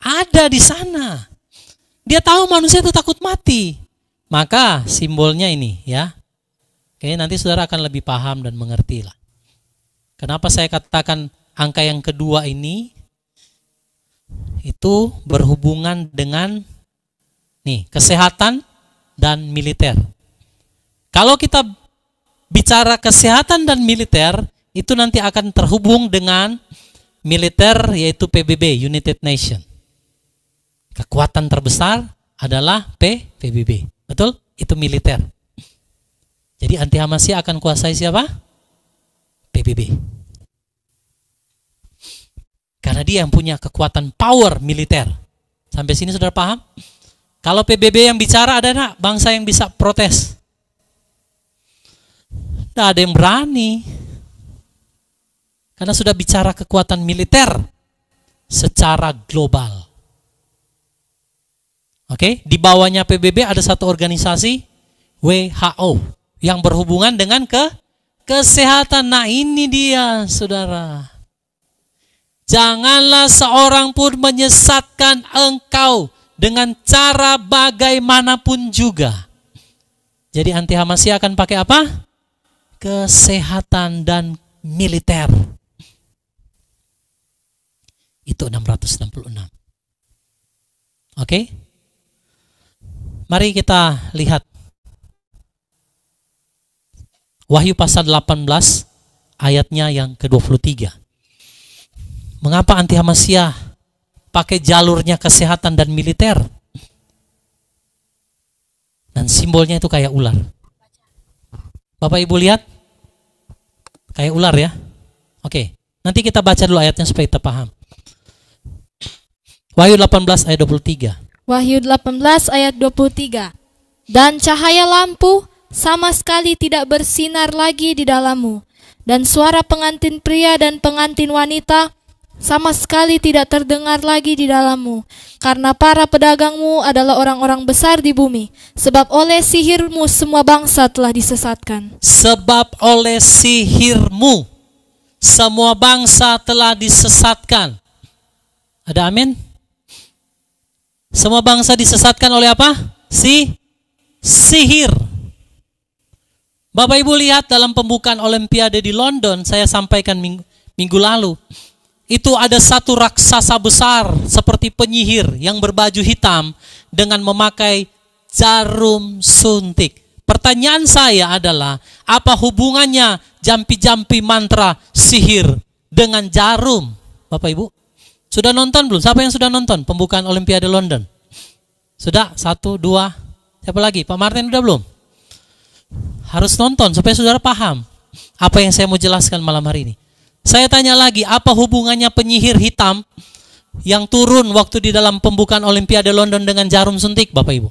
Ada di sana. Dia tahu manusia itu takut mati. Maka simbolnya ini ya. Oke, nanti saudara akan lebih paham dan mengerti lah. Kenapa saya katakan angka yang kedua ini itu berhubungan dengan nih kesehatan dan militer. Kalau kita bicara kesehatan dan militer, itu nanti akan terhubung dengan militer, yaitu PBB, United Nation. Kekuatan terbesar adalah PBB. Betul? Itu militer. Jadi anti Hamasnya akan kuasai siapa? PBB. Karena dia yang punya kekuatan power militer. Sampai sini saudara paham? Kalau PBB yang bicara, ada enggak bangsa yang bisa protes? Tidak ada yang berani. Karena sudah bicara kekuatan militer secara global. Oke, di bawahnya PBB ada satu organisasi WHO yang berhubungan dengan kesehatan. Nah, ini dia, saudara. Janganlah seorang pun menyesatkan engkau dengan cara bagaimanapun juga. Jadi anti Hamasnya akan pakai apa? Kesehatan dan militer. Itu 666. Oke? Mari kita lihat Wahyu pasal 18 ayatnya yang ke-23. Mengapa anti Hamasnya pakai jalurnya kesehatan dan militer? Dan simbolnya itu kayak ular. Bapak Ibu lihat? Kayak ular ya. Oke, nanti kita baca dulu ayatnya supaya kita paham. Wahyu 18 ayat 23. Wahyu 18 ayat 23. Dan cahaya lampu sama sekali tidak bersinar lagi di dalammu, dan suara pengantin pria dan pengantin wanita sama sekali tidak terdengar lagi di dalammu, karena para pedagangmu adalah orang-orang besar di bumi. Sebab oleh sihirmu semua bangsa telah disesatkan. Sebab oleh sihirmu semua bangsa telah disesatkan. Ada amin? Semua bangsa disesatkan oleh apa? Sihir. Bapak Ibu lihat dalam pembukaan Olimpiade di London, saya sampaikan minggu lalu. Itu ada satu raksasa besar seperti penyihir yang berbaju hitam dengan memakai jarum suntik. Pertanyaan saya adalah, apa hubungannya jampi-jampi mantra sihir dengan jarum? Bapak Ibu, sudah nonton belum? Siapa yang sudah nonton pembukaan Olimpiade London? Sudah? 1, 2, siapa lagi? Pak Martin udah belum? Harus nonton supaya saudara paham apa yang saya mau jelaskan malam hari ini. Saya tanya lagi, apa hubungannya penyihir hitam yang turun waktu di dalam pembukaan Olimpiade London dengan jarum suntik, Bapak Ibu?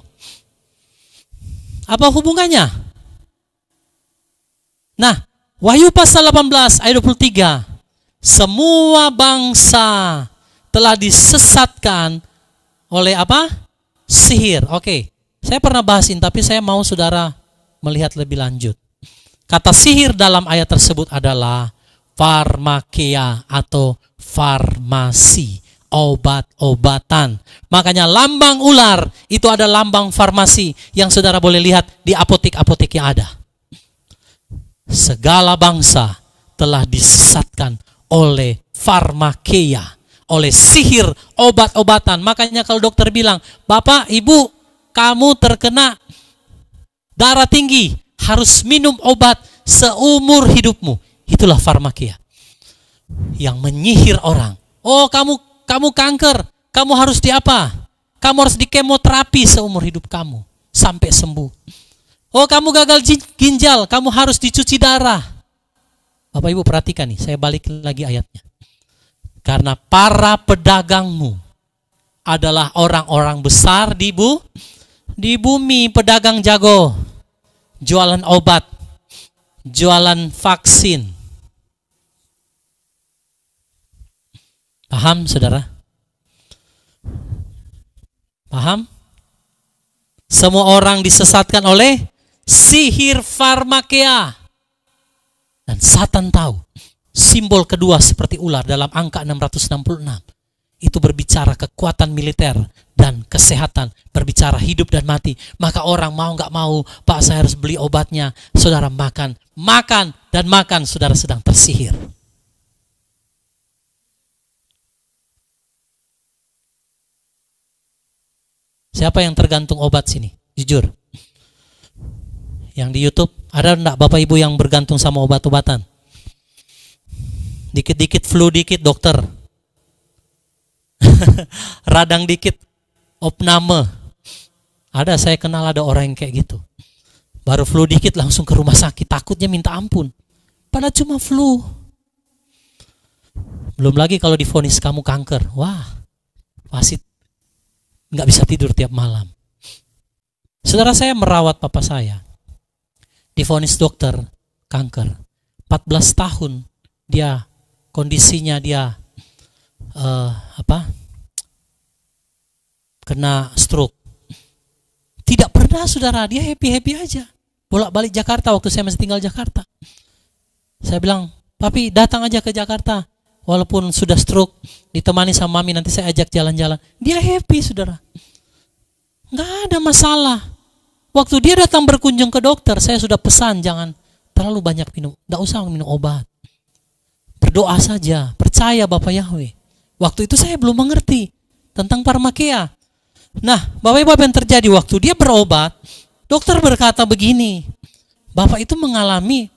Apa hubungannya? Nah, Wahyu pasal 18 ayat 23. Semua bangsa telah disesatkan oleh apa? Sihir. Oke, saya pernah bahasin, tapi saya mau saudara melihat lebih lanjut. Kata sihir dalam ayat tersebut adalah farmakia atau farmasi, obat-obatan. Makanya lambang ular itu ada lambang farmasi yang saudara boleh lihat di apotek-apotek yang ada. Segala bangsa telah disesatkan oleh farmakia, oleh sihir, obat-obatan. Makanya kalau dokter bilang, Bapak, Ibu, kamu terkena darah tinggi, harus minum obat seumur hidupmu. Itulah farmakia yang menyihir orang. Oh, kamu kanker, kamu harus di apa? Kamu harus di kemoterapi seumur hidup kamu sampai sembuh. Oh, kamu gagal ginjal, kamu harus dicuci darah. Bapak Ibu perhatikan nih, saya balik lagi ayatnya. Karena para pedagangmu adalah orang-orang besar di bumi, pedagang jago, jualan obat, jualan vaksin. Paham, saudara? Paham? Semua orang disesatkan oleh sihir farmakia. Dan Satan tahu. Simbol kedua seperti ular dalam angka 666. Itu berbicara kekuatan militer dan kesehatan, berbicara hidup dan mati. Maka orang mau nggak mau, Pak, saya harus beli obatnya. Saudara makan, saudara sedang tersihir. Siapa yang tergantung obat sini? Jujur. Yang di YouTube, ada enggak Bapak Ibu yang bergantung sama obat-obatan? Dikit-dikit flu, dikit dokter. Radang dikit opname. Ada, saya kenal ada orang yang kayak gitu. Baru flu dikit langsung ke rumah sakit, takutnya minta ampun. Padahal cuma flu. Belum lagi kalau divonis kamu kanker. Wah, pasti nggak bisa tidur tiap malam. Saudara saya merawat papa saya. Divonis dokter kanker. 14 tahun dia kondisinya dia kena stroke. Tidak pernah saudara, dia happy-happy aja. Bolak-balik Jakarta waktu saya masih tinggal Jakarta. Saya bilang, Papi datang aja ke Jakarta. Walaupun sudah stroke, ditemani sama Mami, nanti saya ajak jalan-jalan. Dia happy saudara. Nggak ada masalah. Waktu dia datang berkunjung ke dokter, saya sudah pesan jangan terlalu banyak minum. Nggak usah minum obat. Berdoa saja, percaya Bapak Yahweh. Waktu itu saya belum mengerti tentang farmakia. Nah, Bapak Ibu, apa yang terjadi waktu dia berobat? Dokter berkata begini, Bapak itu mengalami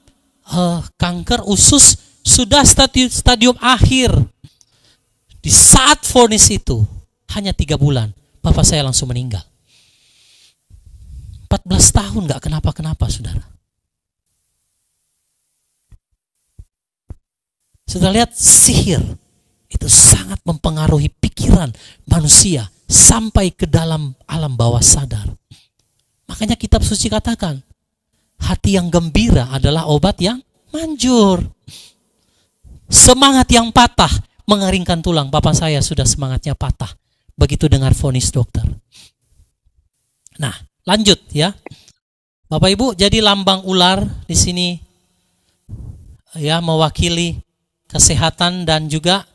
kanker usus sudah stadium akhir. Di saat vonis itu, hanya 3 bulan, Bapak saya langsung meninggal. 14 tahun gak kenapa-kenapa, saudara. Saudara lihat, sihir itu sangat mempengaruhi pikiran manusia sampai ke dalam alam bawah sadar. Makanya kitab suci katakan, hati yang gembira adalah obat yang manjur. Semangat yang patah mengeringkan tulang. Papa saya sudah semangatnya patah begitu dengar vonis dokter. Nah, lanjut ya. Bapak Ibu, jadi lambang ular di sini ya mewakili kesehatan dan juga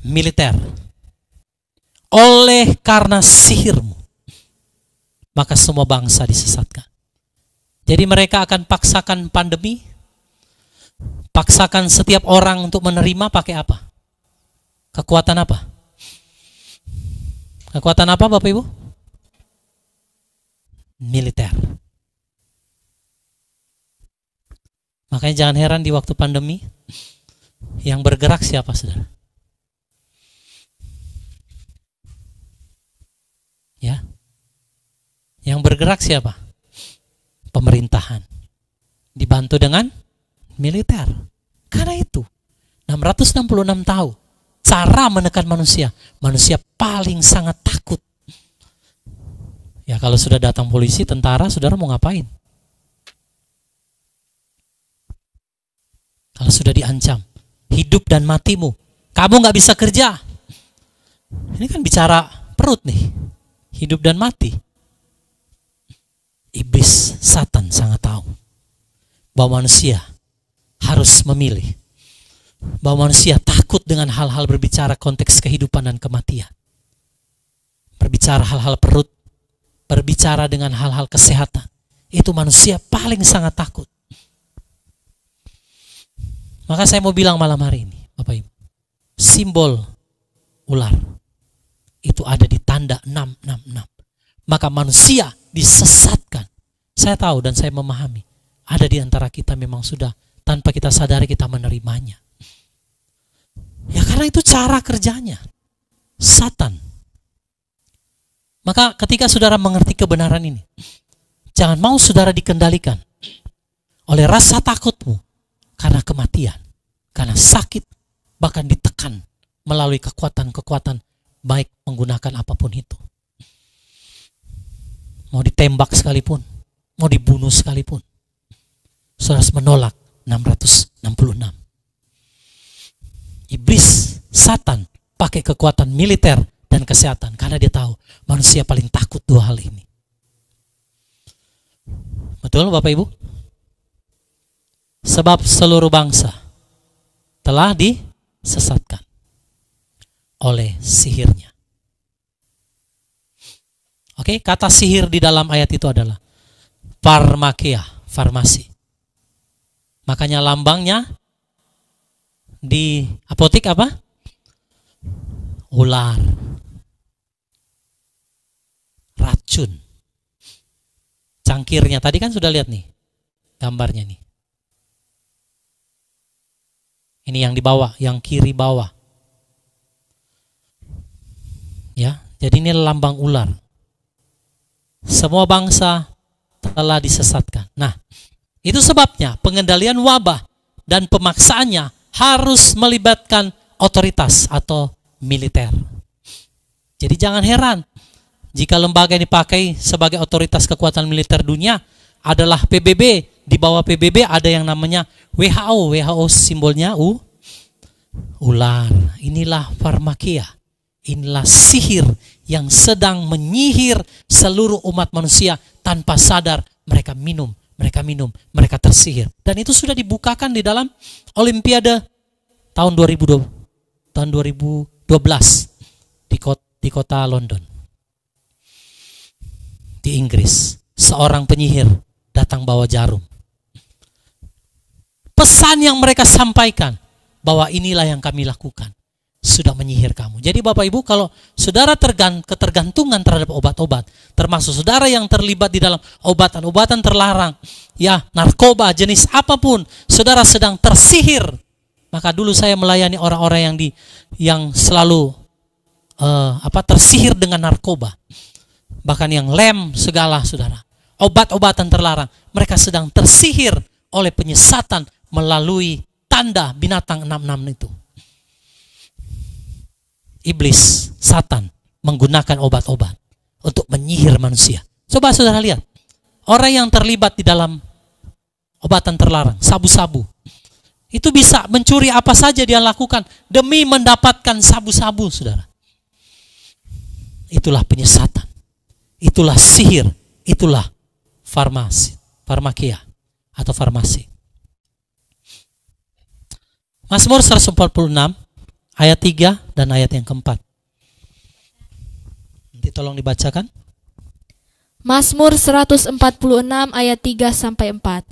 militer. Oleh karena sihirmu, maka semua bangsa disesatkan. Jadi mereka akan paksakan pandemi, paksakan setiap orang untuk menerima pakai apa? Kekuatan apa? Kekuatan apa Bapak Ibu? Militer. Makanya jangan heran di waktu pandemi yang bergerak siapa, saudara? Ya, yang bergerak siapa? Pemerintahan. Dibantu dengan militer. Karena itu 666 tahun cara menekan manusia. Manusia paling sangat takut. Ya kalau sudah datang polisi, tentara, saudara mau ngapain? Kalau sudah diancam, hidup dan matimu, kamu nggak bisa kerja. Ini kan bicara perut nih, hidup dan mati. Iblis, Satan sangat tahu bahwa manusia harus memilih, bahwa manusia takut dengan hal-hal berbicara konteks kehidupan dan kematian, berbicara hal-hal perut, berbicara dengan hal-hal kesehatan. Itu manusia paling sangat takut. Maka saya mau bilang malam hari ini, Bapak Ibu, simbol ular itu ada di tanda 666. Maka manusia disesatkan. Saya tahu dan saya memahami, ada di antara kita memang sudah tanpa kita sadari kita menerimanya. Ya karena itu cara kerjanya Satan. Maka ketika saudara mengerti kebenaran ini, jangan mau saudara dikendalikan oleh rasa takutmu karena kematian, karena sakit, bahkan ditekan melalui kekuatan-kekuatan baik menggunakan apapun itu. Mau ditembak sekalipun, mau dibunuh sekalipun, saudara harus menolak 666. Iblis, Satan pakai kekuatan militer dan kesehatan karena dia tahu manusia paling takut dua hal ini. Betul Bapak Ibu? Sebab seluruh bangsa telah disesatkan oleh sihirnya. Oke, kata sihir di dalam ayat itu adalah pharmakeia, farmasi. Makanya lambangnya di apotek apa? Ular. Racun. Cangkirnya tadi kan sudah lihat nih gambarnya nih. Ini yang di bawah, yang kiri bawah. Ya, jadi ini lambang ular. Semua bangsa telah disesatkan. Nah, itu sebabnya pengendalian wabah dan pemaksaannya harus melibatkan otoritas atau militer. Jadi jangan heran jika lembaga yang dipakai sebagai otoritas kekuatan militer dunia adalah PBB. Di bawah PBB ada yang namanya WHO. WHO simbolnya ular. Inilah pharmakeia. Inilah sihir yang sedang menyihir seluruh umat manusia tanpa sadar. Mereka minum, mereka tersihir. Dan itu sudah dibukakan di dalam Olimpiade tahun 2012 di kota London. Di Inggris, seorang penyihir datang bawa jarum. Pesan yang mereka sampaikan bahwa inilah yang kami lakukan sudah menyihir kamu. Jadi Bapak Ibu, kalau saudara ketergantungan terhadap obat-obat, termasuk saudara yang terlibat di dalam obatan-obatan terlarang, ya narkoba jenis apapun, saudara sedang tersihir. Maka dulu saya melayani orang-orang yang selalu tersihir dengan narkoba, bahkan yang lem segala, saudara. Obat-obatan terlarang, mereka sedang tersihir oleh penyesatan melalui tanda binatang 66 itu. Iblis, Satan menggunakan obat-obat untuk menyihir manusia. Coba saudara lihat, orang yang terlibat di dalam obatan terlarang, sabu-sabu, Itu bisa mencuri apa saja dia lakukan demi mendapatkan sabu-sabu, saudara. Itulah penyesatan. Itulah sihir. Itulah farmakia atau farmasi. Mazmur 146 ayat 3 dan ayat yang keempat. Nanti tolong dibacakan. Mazmur 146 ayat 3 sampai 4.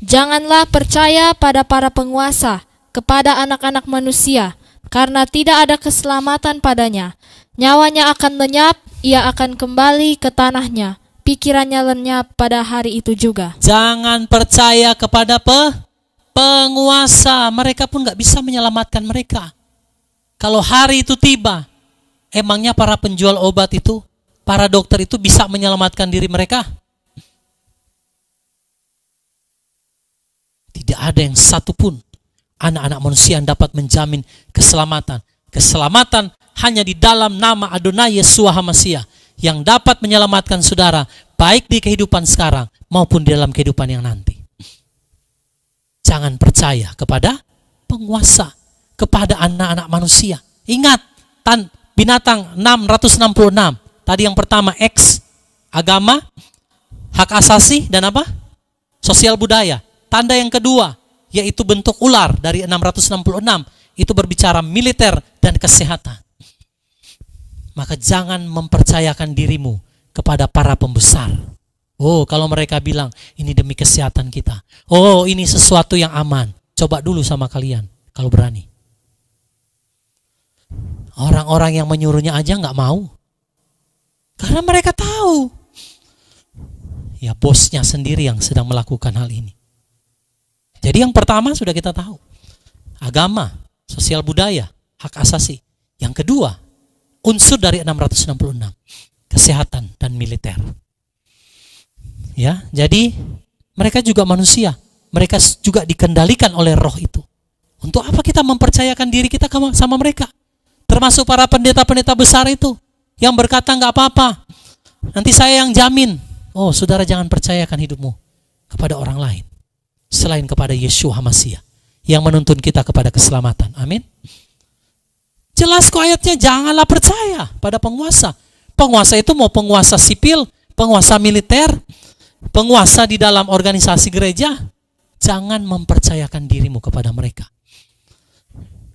Janganlah percaya pada para penguasa, kepada anak-anak manusia, karena tidak ada keselamatan padanya. Nyawanya akan lenyap, ia akan kembali ke tanahnya. Pikirannya lenyap pada hari itu juga. Jangan percaya kepada penguasa. Mereka pun gak bisa menyelamatkan mereka. Kalau hari itu tiba, emangnya para penjual obat itu, para dokter itu bisa menyelamatkan diri mereka? Tidak ada yang satupun anak-anak manusia yang dapat menjamin keselamatan. Keselamatan hanya di dalam nama Adonai Yeshua HaMashiach yang dapat menyelamatkan saudara baik di kehidupan sekarang maupun di dalam kehidupan yang nanti. Jangan percaya kepada penguasa, kepada anak-anak manusia. Ingat, binatang 666. Tadi yang pertama X, agama, hak asasi, dan apa? Sosial budaya. Tanda yang kedua, yaitu bentuk ular dari 666. Itu berbicara militer dan kesehatan. Maka jangan mempercayakan dirimu kepada para pembesar. Oh, kalau mereka bilang, ini demi kesehatan kita. Oh, ini sesuatu yang aman. Coba dulu sama kalian, kalau berani. Orang-orang yang menyuruhnya aja nggak mau. Karena mereka tahu. Ya, bosnya sendiri yang sedang melakukan hal ini. Jadi yang pertama sudah kita tahu. Agama, sosial budaya, hak asasi. Yang kedua, unsur dari 666. Kesehatan dan militer. Ya, jadi mereka juga manusia. Mereka juga dikendalikan oleh roh itu. Untuk apa kita mempercayakan diri kita sama mereka? Termasuk para pendeta-pendeta besar itu. Yang berkata nggak apa-apa. Nanti saya yang jamin. Oh, saudara jangan percayakan hidupmu kepada orang lain. Selain kepada Yeshua HaMashiach yang menuntun kita kepada keselamatan. Amin. Jelas kok ayatnya, janganlah percaya pada penguasa. Penguasa itu mau penguasa sipil, penguasa militer, penguasa di dalam organisasi gereja. Jangan mempercayakan dirimu kepada mereka.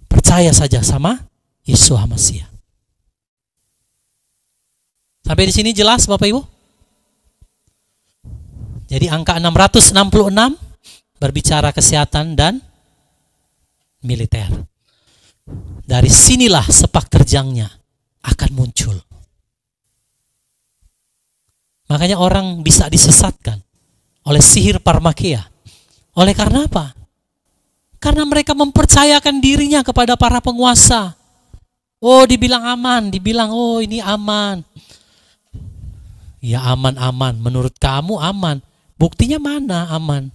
Percaya saja sama Yeshua HaMashiach. Sampai di sini jelas Bapak Ibu? Jadi angka 666 berbicara kesehatan dan militer. Dari sinilah sepak terjangnya akan muncul. Makanya orang bisa disesatkan oleh sihir parmakia. Oleh karena apa? Karena mereka mempercayakan dirinya kepada para penguasa. Oh, dibilang aman, dibilang oh ini aman. Ya aman-aman, menurut kamu aman. Buktinya mana aman?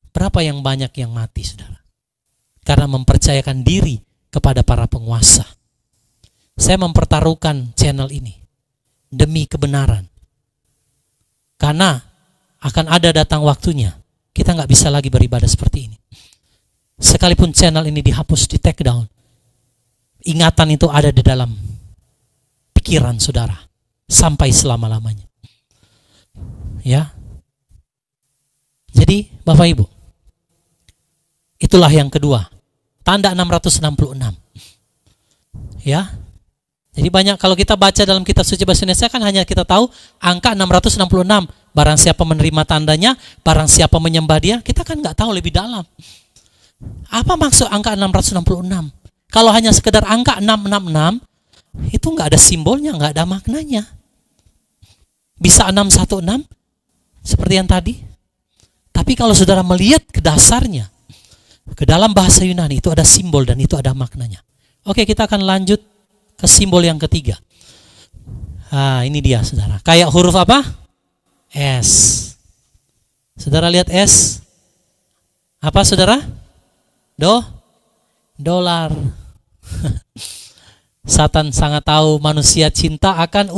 Berapa yang banyak yang mati, saudara? Karena mempercayakan diri kepada para penguasa. Saya mempertaruhkan channel ini demi kebenaran. Karena akan ada datang waktunya, kita nggak bisa lagi beribadah seperti ini. Sekalipun channel ini dihapus, di take down, ingatan itu ada di dalam pikiran saudara sampai selama-lamanya. Ya. Jadi Bapak Ibu, itulah yang kedua, tanda 666. Ya. Jadi banyak kalau kita baca dalam kitab suci bahasa Indonesia kan hanya kita tahu angka 666. Barang siapa menerima tandanya, barang siapa menyembah dia, kita kan nggak tahu lebih dalam. Apa maksud angka 666? Kalau hanya sekedar angka 666, itu nggak ada simbolnya, nggak ada maknanya. Bisa 616 seperti yang tadi. Tapi kalau saudara melihat ke dasarnya, ke dalam bahasa Yunani itu ada simbol dan itu ada maknanya. Oke, kita akan lanjut ke simbol yang ketiga. Ah, ini dia saudara. Kayak huruf apa? S. Saudara lihat S. Apa saudara? Dolar. Satan sangat tahu manusia cinta akan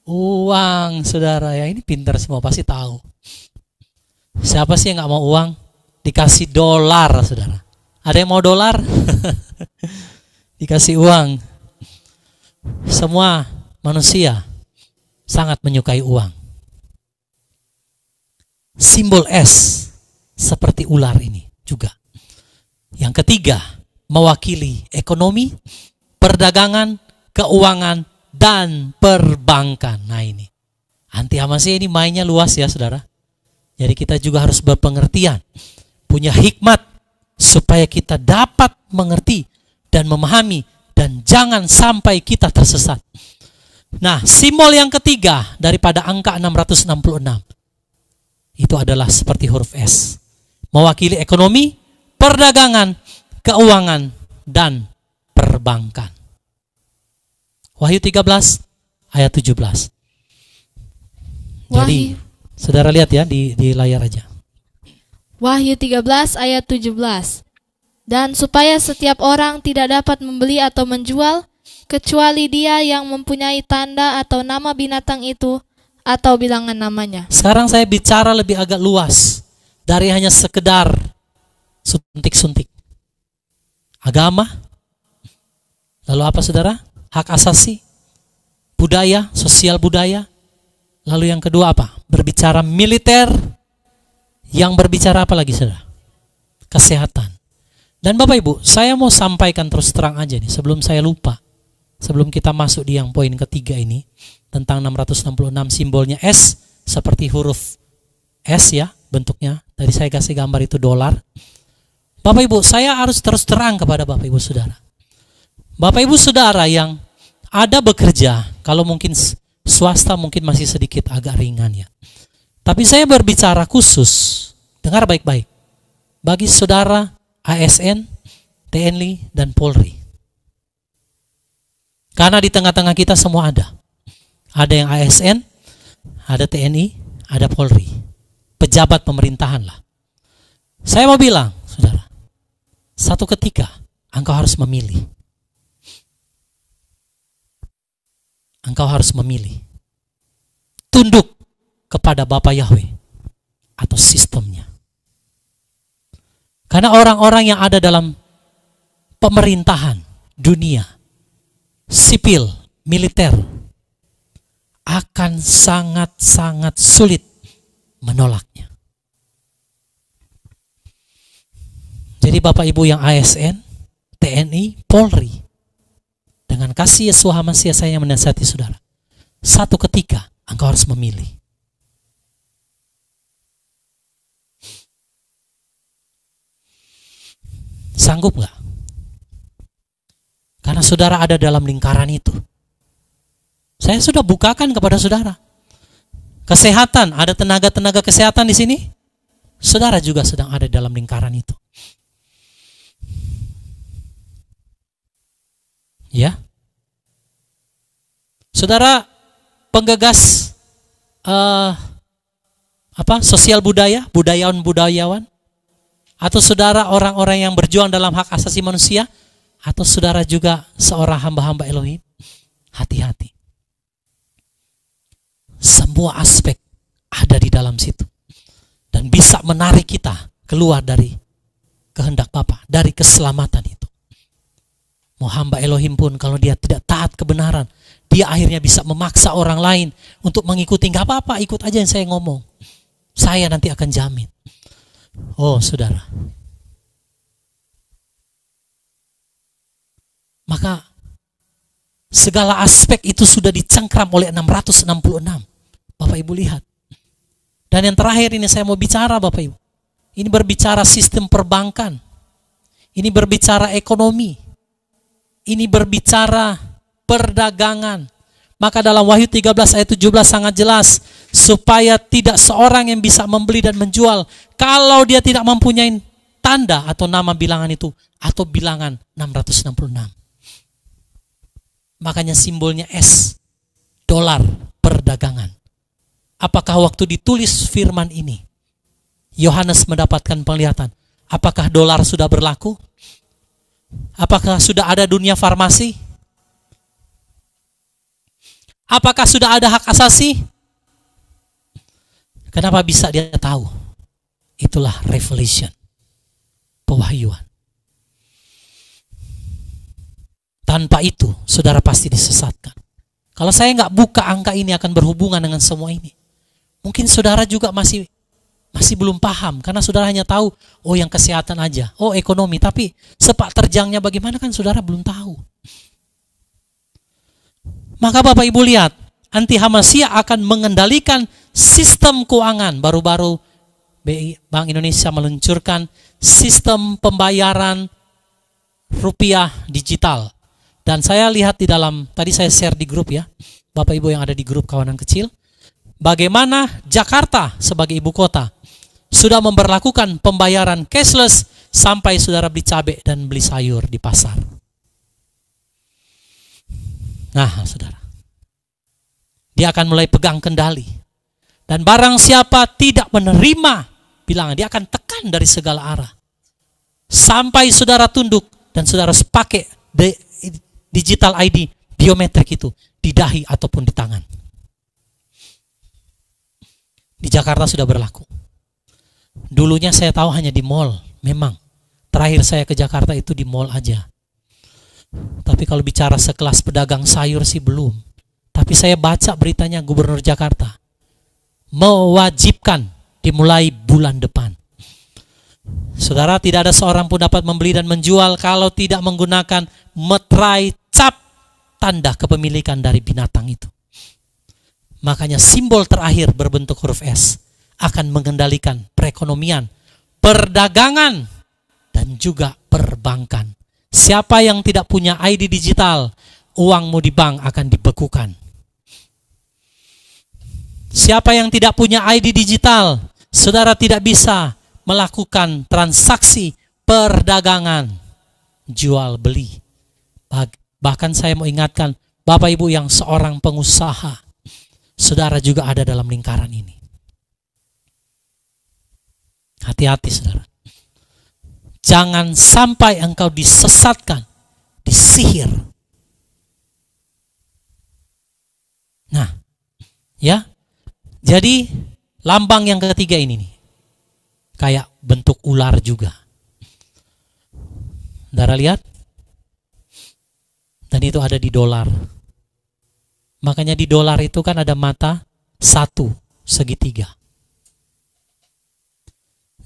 uang, saudara. Ya ini pintar semua pasti tahu. Siapa sih yang nggak mau uang? Dikasih dolar, saudara. Ada yang mau dolar? Dikasih uang. Semua manusia sangat menyukai uang. Simbol S seperti ular ini juga. Yang ketiga, mewakili ekonomi, perdagangan, keuangan, dan perbankan. Nah ini, anti Hamasiyah ini mainnya luas ya saudara. Jadi kita juga harus berpengertian, punya hikmat, supaya kita dapat mengerti dan memahami, dan jangan sampai kita tersesat. Nah, simbol yang ketiga daripada angka 666, itu adalah seperti huruf S. Mewakili ekonomi, perdagangan, keuangan, dan perbankan. Wahyu 13 ayat 17. Jadi, saudara lihat ya di layar aja. Wahyu 13 ayat 17. Dan supaya setiap orang tidak dapat membeli atau menjual, kecuali dia yang mempunyai tanda atau nama binatang itu, atau bilangan namanya. Sekarang saya bicara lebih agak luas, dari hanya sekedar suntik-suntik. Agama, lalu apa saudara? Hak asasi, budaya, sosial budaya. Lalu yang kedua apa? Berbicara militer. Yang berbicara apa lagi saudara? Kesehatan. Dan Bapak Ibu, saya mau sampaikan terus terang aja nih, sebelum saya lupa. Sebelum kita masuk di yang poin ketiga ini, tentang 666, simbolnya S, seperti huruf S ya, bentuknya. Tadi saya kasih gambar itu dolar. Bapak Ibu, saya harus terus terang kepada Bapak Ibu Saudara. Bapak Ibu Saudara yang ada bekerja, kalau mungkin swasta mungkin masih sedikit agak ringan ya. Tapi saya berbicara khusus, dengar baik-baik, bagi saudara ASN, TNI, dan Polri. Karena di tengah-tengah kita semua ada. Ada yang ASN, ada TNI, ada Polri. Pejabat pemerintahan lah. Saya mau bilang, saudara, satu ketika engkau harus memilih. Engkau harus memilih. Tunduk kepada Bapa Yahweh atau sistemnya. Karena orang-orang yang ada dalam pemerintahan dunia, sipil, militer, akan sangat-sangat sulit menolaknya. Jadi Bapak Ibu yang ASN, TNI, Polri, dengan kasih Yesus Hamasiah saya yang menasihati saudara, satu ketika engkau harus memilih. Sanggup gak? Karena saudara ada dalam lingkaran itu. Saya sudah bukakan kepada saudara. Kesehatan, ada tenaga-tenaga kesehatan di sini. Saudara juga sedang ada dalam lingkaran itu. Ya. Saudara penggagas sosial budaya, budayawan, atau saudara orang-orang yang berjuang dalam hak asasi manusia, atau saudara juga seorang hamba-hamba Elohim, hati-hati. Semua aspek ada di dalam situ dan bisa menarik kita keluar dari kehendak Bapa, dari keselamatan itu. Mau hamba Elohim pun kalau dia tidak taat kebenaran, dia akhirnya bisa memaksa orang lain untuk mengikuti. Gak apa-apa, ikut aja yang saya ngomong, saya nanti akan jamin. Oh saudara, maka segala aspek itu sudah dicengkram oleh 666. Bapak Ibu lihat. Dan yang terakhir ini saya mau bicara Bapak Ibu. Ini berbicara sistem perbankan. Ini berbicara ekonomi. Ini berbicara perdagangan. Maka dalam Wahyu 13 ayat 17 sangat jelas, supaya tidak seorang yang bisa membeli dan menjual kalau dia tidak mempunyai tanda atau nama bilangan itu, atau bilangan 666. Makanya simbolnya S, dolar, perdagangan. Apakah waktu ditulis firman ini Yohanes mendapatkan penglihatan? Apakah dolar sudah berlaku? Apakah sudah ada dunia farmasi? Apakah sudah ada hak asasi? Kenapa bisa dia tahu? Itulah revelation, pewahyuan. Tanpa itu, saudara pasti disesatkan. Kalau saya nggak buka angka ini akan berhubungan dengan semua ini. Mungkin saudara juga masih belum paham, karena saudara hanya tahu, oh yang kesehatan aja, oh ekonomi, tapi sepak terjangnya bagaimana kan saudara belum tahu. Maka Bapak Ibu lihat, anti-Hamasiyah akan mengendalikan sistem keuangan. Baru-baru Bank Indonesia meluncurkan sistem pembayaran rupiah digital. Dan saya lihat di dalam, tadi saya share di grup ya, Bapak Ibu yang ada di grup kawanan kecil, bagaimana Jakarta sebagai ibu kota sudah memberlakukan pembayaran cashless sampai saudara beli cabai dan beli sayur di pasar. Nah, saudara, dia akan mulai pegang kendali. Dan barang siapa tidak menerima bilangan, dia akan tekan dari segala arah. Sampai saudara tunduk dan saudara harus pakai digital ID biometrik itu di dahi ataupun di tangan. Di Jakarta sudah berlaku. Dulunya saya tahu hanya di mall, memang. Terakhir saya ke Jakarta itu di mall aja. Tapi kalau bicara sekelas pedagang sayur sih belum. Tapi saya baca beritanya Gubernur Jakarta mewajibkan dimulai bulan depan. Saudara, tidak ada seorang pun dapat membeli dan menjual kalau tidak menggunakan meterai cap tanda kepemilikan dari binatang itu. Makanya simbol terakhir berbentuk huruf S akan mengendalikan perekonomian, perdagangan, dan juga perbankan. Siapa yang tidak punya ID digital, uangmu di bank akan dibekukan. Siapa yang tidak punya ID digital, saudara tidak bisa melakukan transaksi perdagangan, jual beli. Bahkan saya mau ingatkan, Bapak Ibu yang seorang pengusaha, saudara juga ada dalam lingkaran ini. Hati-hati saudara. Jangan sampai engkau disesatkan, disihir. Nah, ya. Jadi lambang yang ketiga ini nih. Kayak bentuk ular juga. Saudara lihat? Dan itu ada di dolar. Makanya di dolar itu kan ada mata satu segitiga.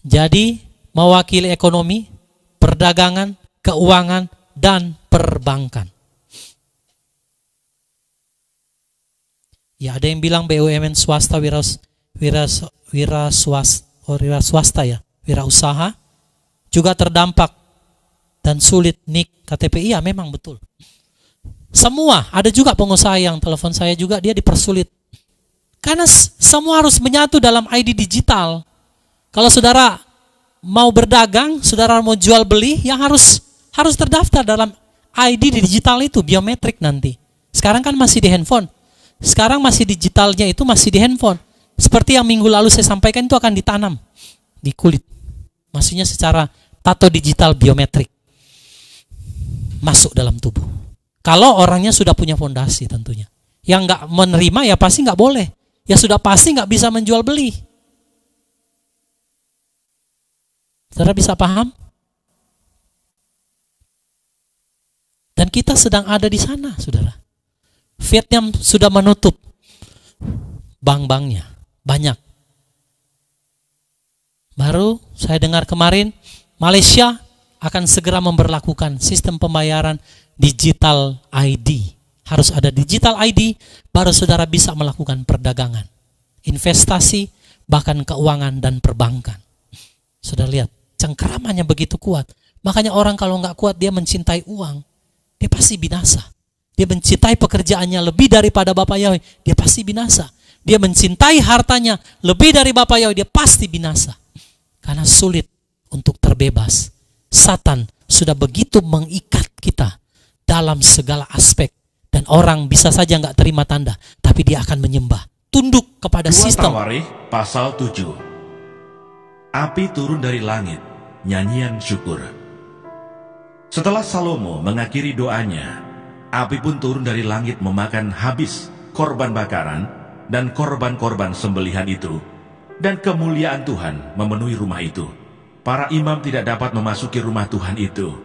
Jadi mewakili ekonomi, perdagangan, keuangan, dan perbankan. Ya, ada yang bilang BUMN swasta, wira swasta ya, wirausaha juga terdampak dan sulit nik KTP. Iya, memang betul. Semua, ada juga pengusaha yang telepon saya juga, dia dipersulit. Karena semua harus menyatu dalam ID digital. Kalau saudara mau berdagang, saudara mau jual beli, yang harus terdaftar dalam ID digital itu, biometrik nanti. Sekarang kan masih di handphone. Sekarang masih digitalnya itu masih di handphone. Seperti yang minggu lalu saya sampaikan, itu akan ditanam di kulit. Maksudnya secara tato digital biometrik. Masuk dalam tubuh. Kalau orangnya sudah punya fondasi tentunya. Yang nggak menerima ya pasti nggak boleh. Ya sudah pasti nggak bisa menjual beli. Saudara bisa paham? Dan kita sedang ada di sana, saudara. Vietnam sudah menutup bank-banknya, banyak. Baru saya dengar kemarin, Malaysia akan segera memberlakukan sistem pembayaran digital ID. Harus ada digital ID, baru saudara bisa melakukan perdagangan, investasi, bahkan keuangan dan perbankan. Saudara lihat, cengkeramannya begitu kuat. Makanya orang kalau nggak kuat, dia mencintai uang, dia pasti binasa. Dia mencintai pekerjaannya lebih daripada Bapak Yahweh, dia pasti binasa. Dia mencintai hartanya lebih dari Bapak Yahweh, dia pasti binasa. Karena sulit untuk terbebas. Satan sudah begitu mengikat kita dalam segala aspek. Dan orang bisa saja nggak terima tanda, tapi dia akan menyembah, tunduk kepada 2 sistem. Tawarikh pasal 7. Api turun dari langit, nyanyian syukur. Setelah Salomo mengakhiri doanya, api pun turun dari langit memakan habis korban bakaran dan korban-korban sembelihan itu, dan kemuliaan Tuhan memenuhi rumah itu. Para imam tidak dapat memasuki rumah Tuhan itu,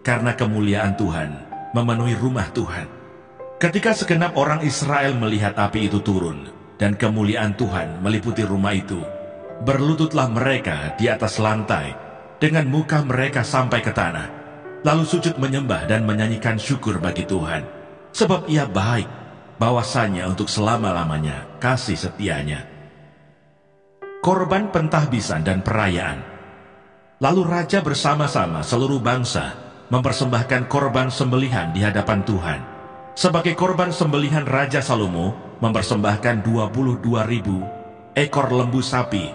karena kemuliaan Tuhan memenuhi rumah Tuhan. Ketika segenap orang Israel melihat api itu turun, dan kemuliaan Tuhan meliputi rumah itu, berlututlah mereka di atas lantai, dengan muka mereka sampai ke tanah, lalu sujud menyembah dan menyanyikan syukur bagi Tuhan, sebab Ia baik, bahwasanya untuk selama-lamanya kasih setianya. Korban pentahbisan dan perayaan. Lalu raja bersama-sama seluruh bangsa mempersembahkan korban sembelihan di hadapan Tuhan. Sebagai korban sembelihan, Raja Salomo mempersembahkan 22.000 ekor lembu sapi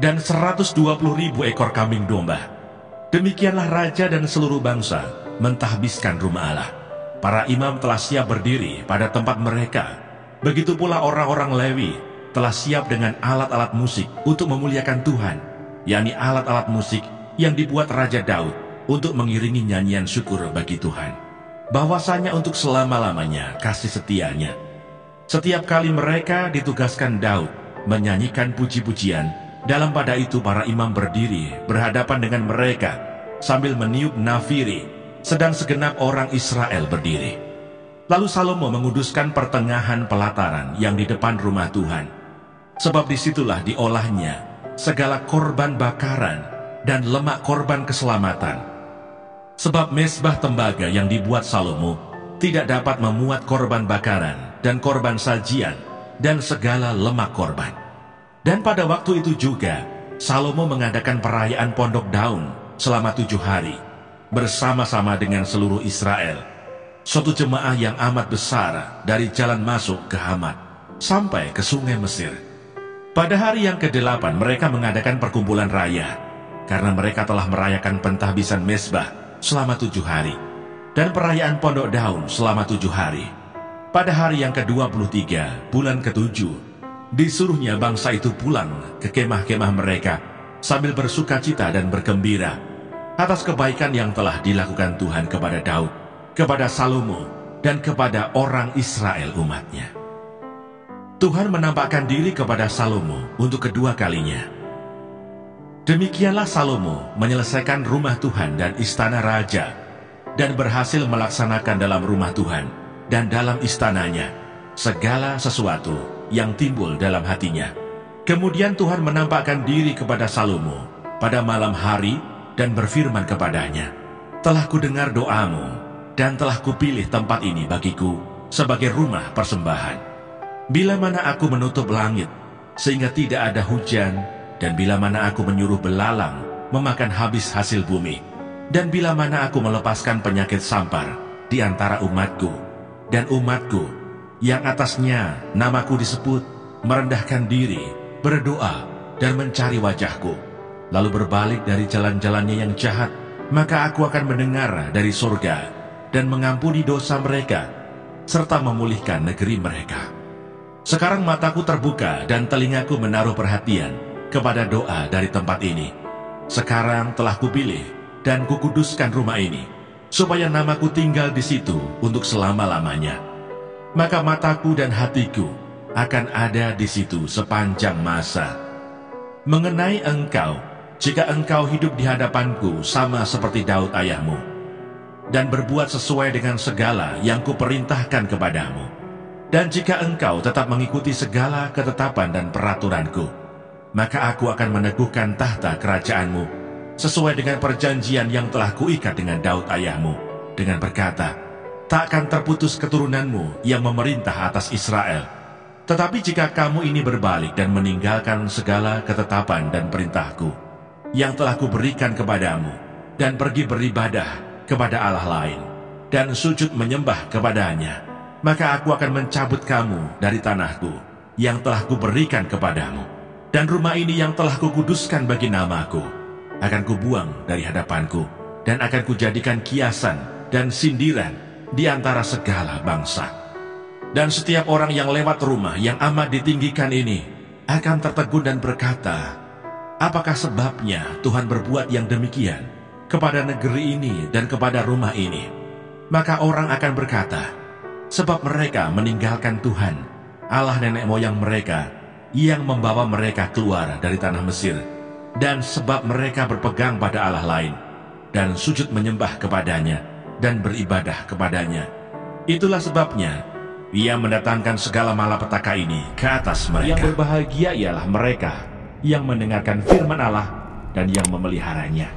dan 120.000 ekor kambing domba. Demikianlah raja dan seluruh bangsa mentahbiskan rumah Allah. Para imam telah siap berdiri pada tempat mereka. Begitu pula orang-orang Lewi telah siap dengan alat-alat musik untuk memuliakan Tuhan, yakni alat-alat musik yang dibuat Raja Daud untuk mengiringi nyanyian syukur bagi Tuhan, bahwasanya untuk selama-lamanya kasih setianya. Setiap kali mereka ditugaskan Daud menyanyikan puji-pujian, dalam pada itu para imam berdiri berhadapan dengan mereka sambil meniup nafiri, sedang segenap orang Israel berdiri. Lalu Salomo menguduskan pertengahan pelataran yang di depan rumah Tuhan, sebab disitulah diolahnya segala korban bakaran dan lemak korban keselamatan. Sebab mezbah tembaga yang dibuat Salomo tidak dapat memuat korban bakaran dan korban sajian dan segala lemak korban. Dan pada waktu itu juga Salomo mengadakan perayaan Pondok Daun selama 7 hari bersama-sama dengan seluruh Israel, suatu jemaah yang amat besar dari jalan masuk ke Hamat sampai ke sungai Mesir. Pada hari yang ke-8 mereka mengadakan perkumpulan raya, karena mereka telah merayakan pentahbisan mezbah selama 7 hari, dan perayaan Pondok Daun selama 7 hari. Pada hari yang ke-23, bulan ke-7, disuruhnya bangsa itu pulang ke kemah-kemah mereka sambil bersuka cita dan bergembira atas kebaikan yang telah dilakukan Tuhan kepada Daud, kepada Salomo, dan kepada orang Israel umatnya. Tuhan menampakkan diri kepada Salomo untuk kedua kalinya. Demikianlah Salomo menyelesaikan rumah Tuhan dan istana raja, dan berhasil melaksanakan dalam rumah Tuhan dan dalam istananya segala sesuatu yang timbul dalam hatinya. Kemudian Tuhan menampakkan diri kepada Salomo pada malam hari dan berfirman kepadanya, "Telah kudengar doamu dan telah kupilih tempat ini bagiku sebagai rumah persembahan. Bila mana aku menutup langit sehingga tidak ada hujan, dan bila mana aku menyuruh belalang memakan habis hasil bumi, dan bila mana aku melepaskan penyakit sampar di antara umatku, dan umatku yang atasnya namaku disebut merendahkan diri, berdoa, dan mencari wajahku, lalu berbalik dari jalan-jalannya yang jahat, maka aku akan mendengar dari surga dan mengampuni dosa mereka, serta memulihkan negeri mereka. Sekarang mataku terbuka dan telingaku menaruh perhatian kepada doa dari tempat ini. Sekarang telah kupilih dan kukuduskan rumah ini, supaya namaku tinggal di situ untuk selama-lamanya. Maka mataku dan hatiku akan ada di situ sepanjang masa. Mengenai engkau, jika engkau hidup di hadapanku sama seperti Daud ayahmu, dan berbuat sesuai dengan segala yang kuperintahkan kepadamu, dan jika engkau tetap mengikuti segala ketetapan dan peraturanku, maka aku akan meneguhkan tahta kerajaanmu sesuai dengan perjanjian yang telah kuikat dengan Daud ayahmu, dengan berkata, tak akan terputus keturunanmu yang memerintah atas Israel. Tetapi jika kamu ini berbalik dan meninggalkan segala ketetapan dan perintahku yang telah kuberikan kepadamu, dan pergi beribadah kepada Allah lain, dan sujud menyembah kepadanya, maka aku akan mencabut kamu dari tanahku yang telah kuberikan kepadamu. Dan rumah ini yang telah kukuduskan bagi namaku akan kubuang dari hadapanku, dan akan kujadikan kiasan dan sindiran di antara segala bangsa. Dan setiap orang yang lewat rumah yang amat ditinggikan ini akan tertegun dan berkata, apakah sebabnya Tuhan berbuat yang demikian kepada negeri ini dan kepada rumah ini? Maka orang akan berkata, sebab mereka meninggalkan Tuhan, Allah nenek moyang mereka, yang membawa mereka keluar dari tanah Mesir, dan sebab mereka berpegang pada Allah lain, dan sujud menyembah kepadanya, dan beribadah kepadanya. Itulah sebabnya Ia mendatangkan segala malapetaka ini ke atas mereka. Yang berbahagia ialah mereka yang mendengarkan firman Allah dan yang memeliharanya.